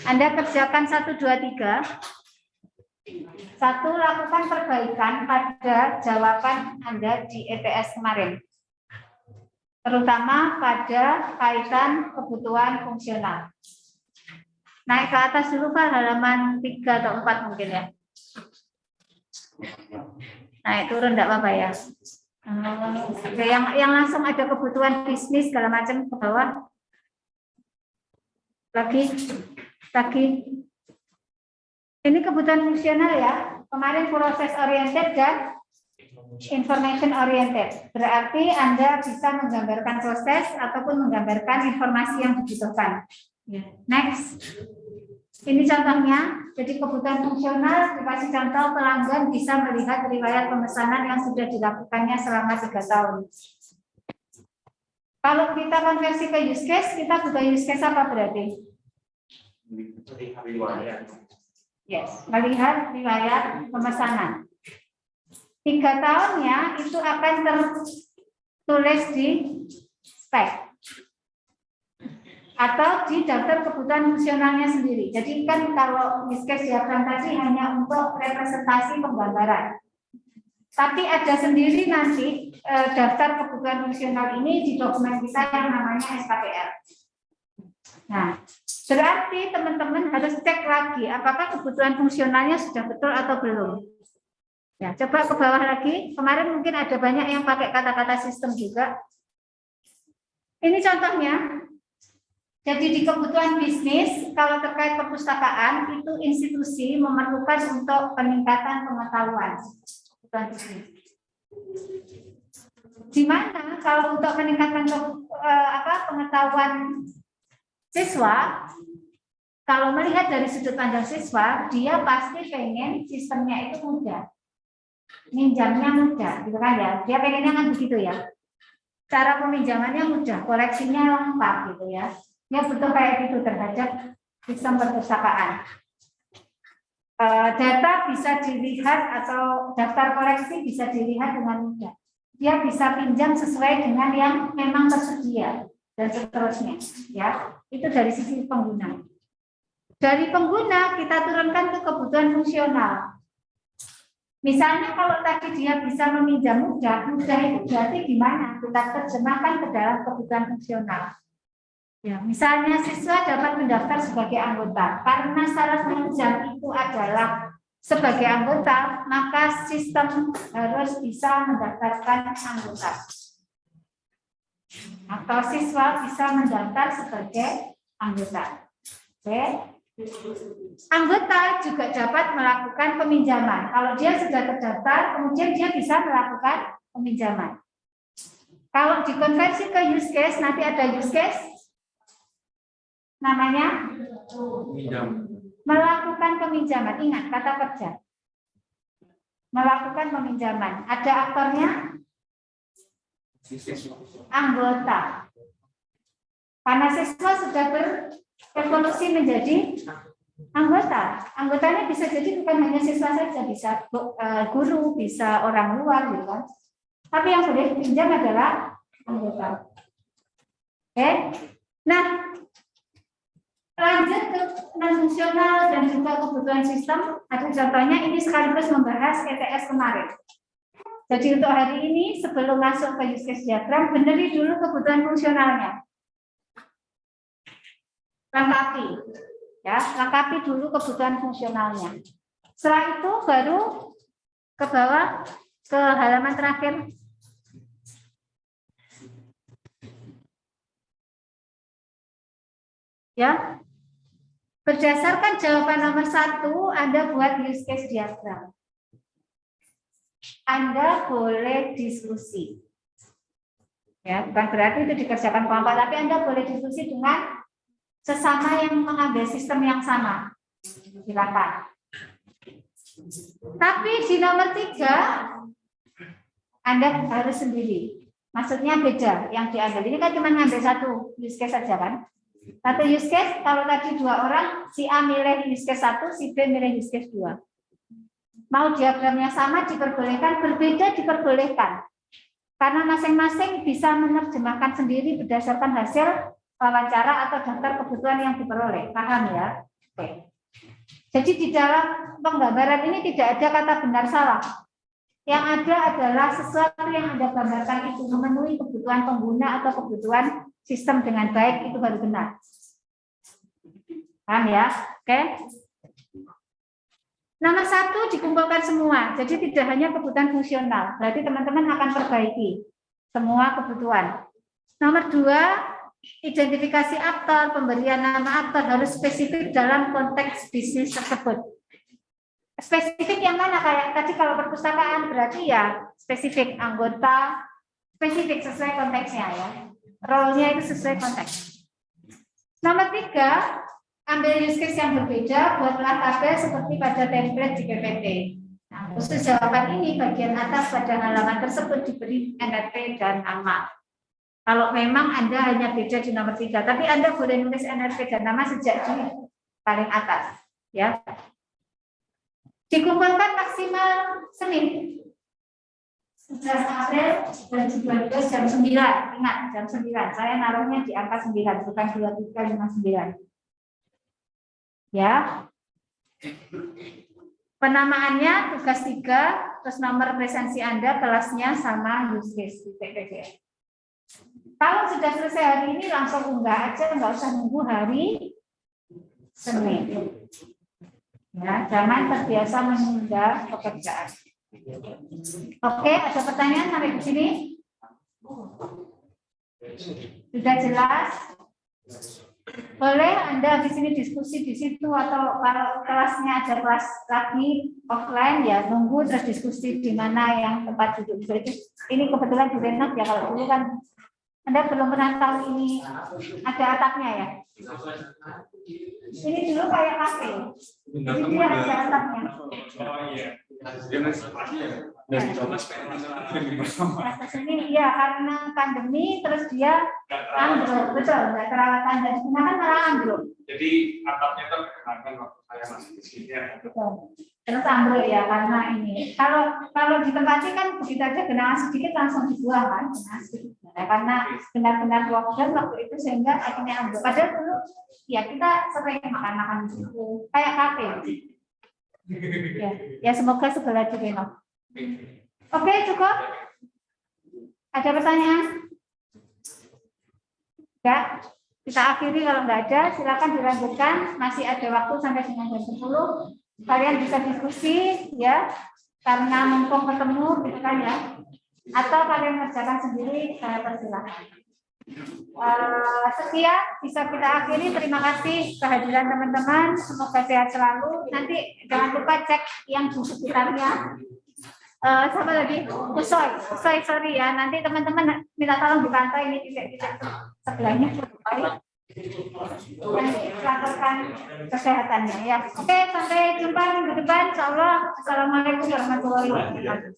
Anda kerjakan 1, 2, 3. 1, lakukan perbaikan pada jawaban Anda di ETS kemarin. Terutama pada kaitan kebutuhan fungsional. Naik ke atas dulu Pak, halaman 3 atau 4 mungkin ya. Naik turun enggak apa-apa ya. Yang langsung ada kebutuhan bisnis segala macam ke bawah. Lagi. Ini kebutuhan fungsional ya. Kemarin proses oriented dan information oriented. Berarti Anda bisa menggambarkan proses ataupun menggambarkan informasi yang dibutuhkan. Next. Ini contohnya. Jadi kebutuhan fungsional dikasih contoh pelanggan bisa melihat riwayat pemesanan yang sudah dilakukannya selama 3 tahun. Kalau kita konversi ke use case, kita buka use case apa berarti? Yes, melihat riwayat pemesanan. 3 tahunnya itu akan tertulis di spek atau di daftar kebutuhan fungsionalnya sendiri. Jadi kan kalau use case diagram tadi hanya untuk representasi penggambaran. Tapi ada sendiri nanti daftar kebutuhan fungsional ini di dokumen kita yang namanya SKPR. Nah, berarti teman-teman harus cek lagi apakah kebutuhan fungsionalnya sudah betul atau belum. Ya, coba ke bawah lagi. Kemarin mungkin ada banyak yang pakai kata-kata sistem juga. Ini contohnya. Jadi di kebutuhan bisnis, kalau terkait perpustakaan, itu institusi memerlukan untuk peningkatan pengetahuan. Kebutuhan bisnis. Di mana kalau untuk meningkatkan pengetahuan siswa, kalau melihat dari sudut pandang siswa, dia pasti pengen sistemnya itu mudah. Minjamnya mudah, gitu kan ya. Dia pengennya kan begitu ya. Cara peminjamannya mudah, koleksinya lengkap gitu ya. Dia butuh kayak gitu terhadap sistem perpustakaan. Data bisa dilihat atau daftar koleksi bisa dilihat dengan mudah. Dia bisa pinjam sesuai dengan yang memang tersedia dan seterusnya. Ya, itu dari sisi pengguna. Dari pengguna kita turunkan ke kebutuhan fungsional. Misalnya kalau tadi dia bisa meminjam mudah itu berarti gimana? Kita terjemahkan ke dalam kebutuhan fungsional. Ya, misalnya siswa dapat mendaftar sebagai anggota. Karena syarat pinjam itu adalah sebagai anggota, maka sistem harus bisa mendaftarkan anggota. Atau siswa bisa mendaftar sebagai anggota. Oke. Anggota juga dapat melakukan peminjaman. Kalau dia sudah terdaftar, kemudian dia bisa melakukan peminjaman. Kalau dikonversi ke use case, nanti ada use case namanya melakukan peminjaman. Ingat kata kerja. Melakukan peminjaman. Ada aktornya? Anggota. Karena siswa sudah berevolusi menjadi anggota. Anggotanya bisa jadi bukan hanya siswa saja, bisa guru, bisa orang luar, gitu kan. Tapi yang boleh pinjam adalah anggota. Oke. Nah, lanjut ke non-fungsional dan juga kebutuhan sistem. Ada contohnya, ini sekaligus membahas ETS kemarin. Jadi untuk hari ini sebelum masuk ke use case diagram, beneri dulu kebutuhan fungsionalnya. Lengkapi, ya, lengkapi dulu kebutuhan fungsionalnya. Setelah itu baru ke bawah ke halaman terakhir. Ya, berdasarkan jawaban nomor 1, Anda buat use case diagram. Anda boleh diskusi. Ya, bukan berarti itu dikerjakan kelompok, tapi Anda boleh diskusi dengan sesama yang mengambil sistem yang sama. Silakan. Tapi di nomor 3, Anda harus sendiri. Maksudnya beda yang diambil. Ini kan cuma ngambil satu use case saja kan? Satu use case, kalau tadi 2 orang, si A milih use case 1, si B milih use case 2. Mau diagramnya sama diperbolehkan, berbeda diperbolehkan. Karena masing-masing bisa menerjemahkan sendiri berdasarkan hasil wawancara atau daftar kebutuhan yang diperoleh. Paham ya? Oke. Jadi di dalam penggambaran ini tidak ada kata benar salah. Yang ada adalah sesuatu yang Anda gambarkan itu memenuhi kebutuhan pengguna atau kebutuhan sistem dengan baik, itu baru benar. Paham ya? Oke. Nomor 1 dikumpulkan semua, jadi tidak hanya kebutuhan fungsional. Berarti teman-teman akan perbaiki semua kebutuhan. Nomor 2, identifikasi aktor, pemberian nama aktor harus spesifik dalam konteks bisnis tersebut. Spesifik yang mana? Kayak tadi kalau perpustakaan berarti ya spesifik anggota, spesifik sesuai konteksnya ya. Role-nya itu sesuai konteks. Nomor 3, ambil use case yang berbeda, buatlah tabel seperti pada template di PPT. Nah, khusus jawaban ini bagian atas pada halaman tersebut diberi NRP dan nama. Kalau memang Anda hanya beda di nomor 3, tapi Anda boleh nulis NRP dan nama sejak di paling atas, ya. Dikumpulkan maksimal Senin 11 April 2022 jam 9. Ingat, jam 9. Saya naruhnya di angka 9, bukan 2359. Ya. Penamaannya tugas 3, terus nomor presensi Anda, kelasnya sama use case di PPT. Kalau sudah selesai hari ini langsung unggah aja, nggak usah nunggu hari Senin. Ya, jangan terbiasa menunda pekerjaan. Oke, ada pertanyaan sampai di sini? Sudah jelas? Boleh Anda di sini diskusi di situ, atau kalau kelasnya ada kelas lagi offline ya nunggu terus diskusi di mana yang tempat duduk. Ini kebetulan di Renov ya, kalau dulu kan Anda belum pernah tahu ini ada atapnya ya. Ini dulu kayak kafe. Jadi dia ada atapnya. Ini iya karena pandemi terus dia ambruk, betul, nggak terawat Anda di sana kan malah ambruk. Jadi atapnya terkenalkan waktu saya masih di sini ya. Terus ambruk ya karena ini. Kalau ditempati kan begitu aja genangan sedikit langsung dibuang kan, genangan sedikit. Nah, karena benar-benar lockdown waktu itu sehingga akhirnya ambruk. Padahal dulu ya kita sering makan-makan di situ kayak kafe. Ya semoga segera direnov. Oke, cukup. Ada pertanyaan? Enggak? Kita akhiri. Kalau enggak ada, silakan dilanjutkan. Masih ada waktu sampai dengan jam 10. Kalian bisa diskusi ya, karena mumpung ketemu gitu kan ya. Atau kalian kerjakan sendiri, saya persilakan. Sekian bisa kita akhiri. Terima kasih kehadiran teman-teman. Semoga sehat selalu. Nanti jangan lupa cek yang di sekitarnya. Sama lagi, Usoy, sorry ya. Nanti teman-teman minta tolong dipantau ini titik-titik sebelahnya. Nanti laporkan kesehatannya ya. Oke, sampai jumpa minggu depan. Insyaallah. Assalamualaikum warahmatullahi wabarakatuh.